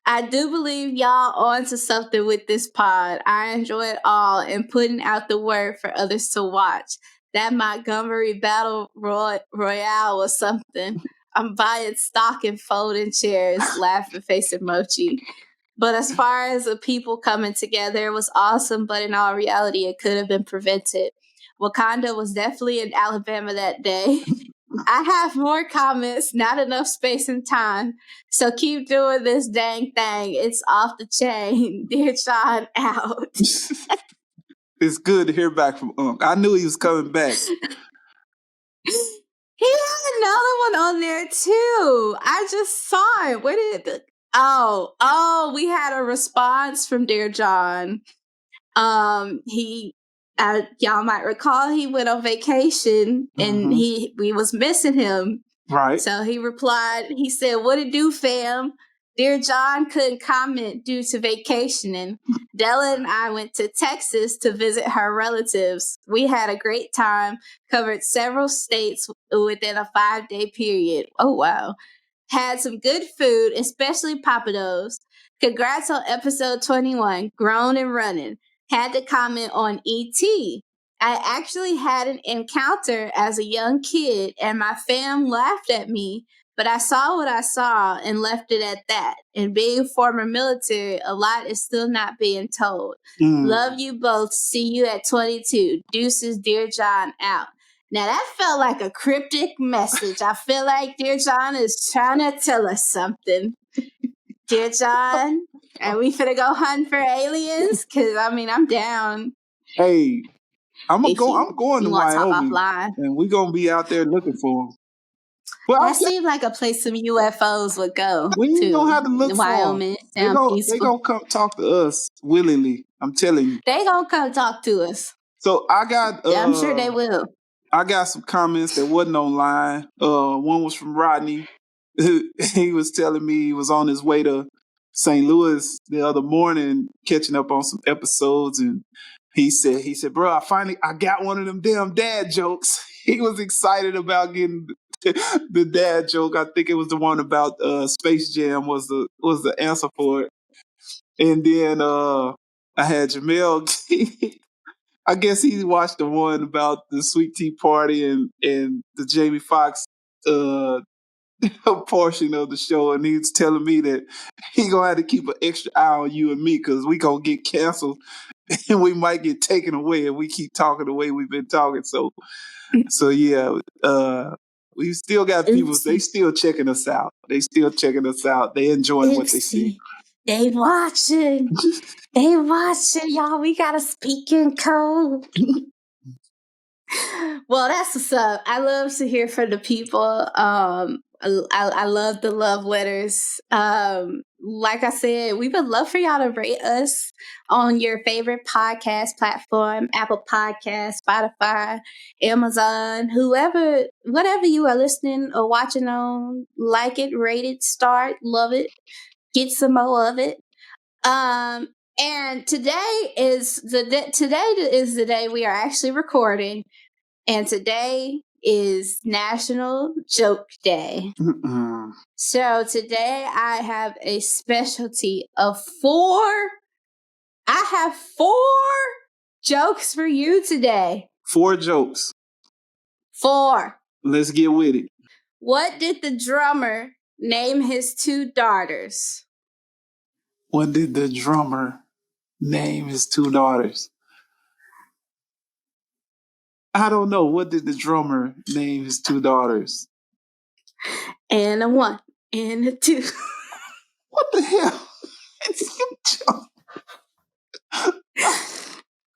I do believe y'all onto something with this pod. I enjoy it all and putting out the word for others to watch. That Montgomery Battle Royale was something. I'm buying stock and folding chairs, laughing face emoji. But as far as the people coming together, it was awesome, but in all reality, it could have been prevented. Wakanda was definitely in Alabama that day. I have more comments, not enough space and time. So keep doing this dang thing. It's off the chain. Dear John, out. It's good to hear back from Unc. I knew he was coming back. He had another one on there too. I just saw it. Where did it? Oh, we had a response from Dear John. He y'all might recall he went on vacation and we was missing him. Right. So he replied, he said, "What it do, fam? Dear John couldn't comment due to vacationing. Della and I went to Texas to visit her relatives. We had a great time, covered several states within a 5-day period. Oh, wow. Had some good food, especially Papados. Congrats on episode 21, Grown and Running. Had to comment on E.T. I actually had an encounter as a young kid and my fam laughed at me, but I saw what I saw and left it at that. And being former military, a lot is still not being told. Love you both. See you at 22. Deuces, Dear John, out." Now that felt like a cryptic message. I feel like Dear John is trying to tell us something. Dear John, are we finna go hunt for aliens? Because, I mean, I'm down. Hey, I'm going to Wyoming, and we're going to be out there looking for them. Well, that seemed like a place some UFOs would go. We ain't going to have to look Wyoming, for them. They're going to come talk to us willingly. I'm telling you. They going to come talk to us. So I got... I'm sure they will. I got some comments that wasn't online. One was from Rodney. He was telling me he was on his way to St. Louis the other morning, catching up on some episodes, and he said, "Bro, I got one of them damn dad jokes." He was excited about getting the dad joke. I think it was the one about Space Jam was the answer for it. And then I had Jamel. I guess he watched the one about the Sweet Tea Party and the Jamie Foxx portion of the show, and he's telling me that he gonna have to keep an extra eye on you and me because we gonna get canceled and we might get taken away if we keep talking the way we've been talking. So yeah, we still got people. They still checking us out. They enjoying what they see. They watching. They watching, y'all. We got a speaking code. Well, that's what's up. I love to hear from the people. I love the love letters. Like I said, we would love for y'all to rate us on your favorite podcast platform, Apple Podcasts, Spotify, Amazon, whatever you are listening or watching on. Like it, rate it, start, love it, get some more of it. And today is the day we are actually recording, and today is National Joke Day. So today I have a specialty of 4. I have 4 jokes for you today. 4 jokes. 4. Let's get with it. What did the drummer name his 2 daughters? What did the drummer name his two daughters. I don't know. What did the drummer name his two daughters? And a 1 and a 2. What the hell?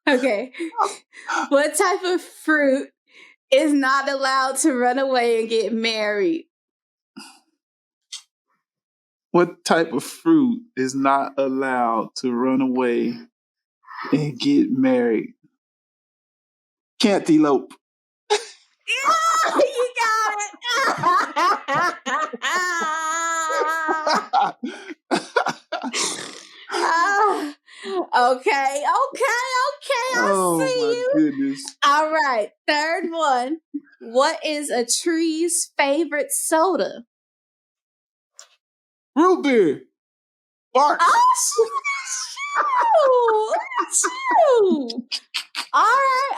Okay. What type of fruit is not allowed to run away and get married? What type of fruit is not allowed to run away and get married? Cantaloupe. Yeah, you got it. Okay. I see you. Goodness. All right. Third one. What is a tree's favorite soda? Root beer. Bark. Oh, shoot. All right.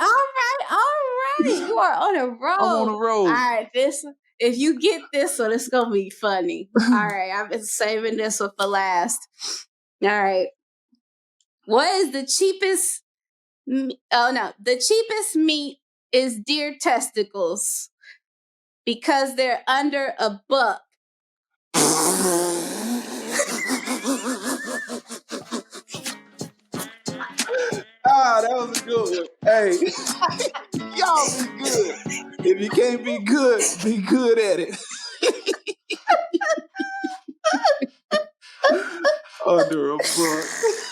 You are on a roll. I'm on a roll. All right, if you get this one, it's gonna be funny. All right, I've been saving this one for last. All right, what is the cheapest? The cheapest meat is deer testicles because they're under $1. That was a good one. Hey, y'all be good. If you can't be good at it. Under $1.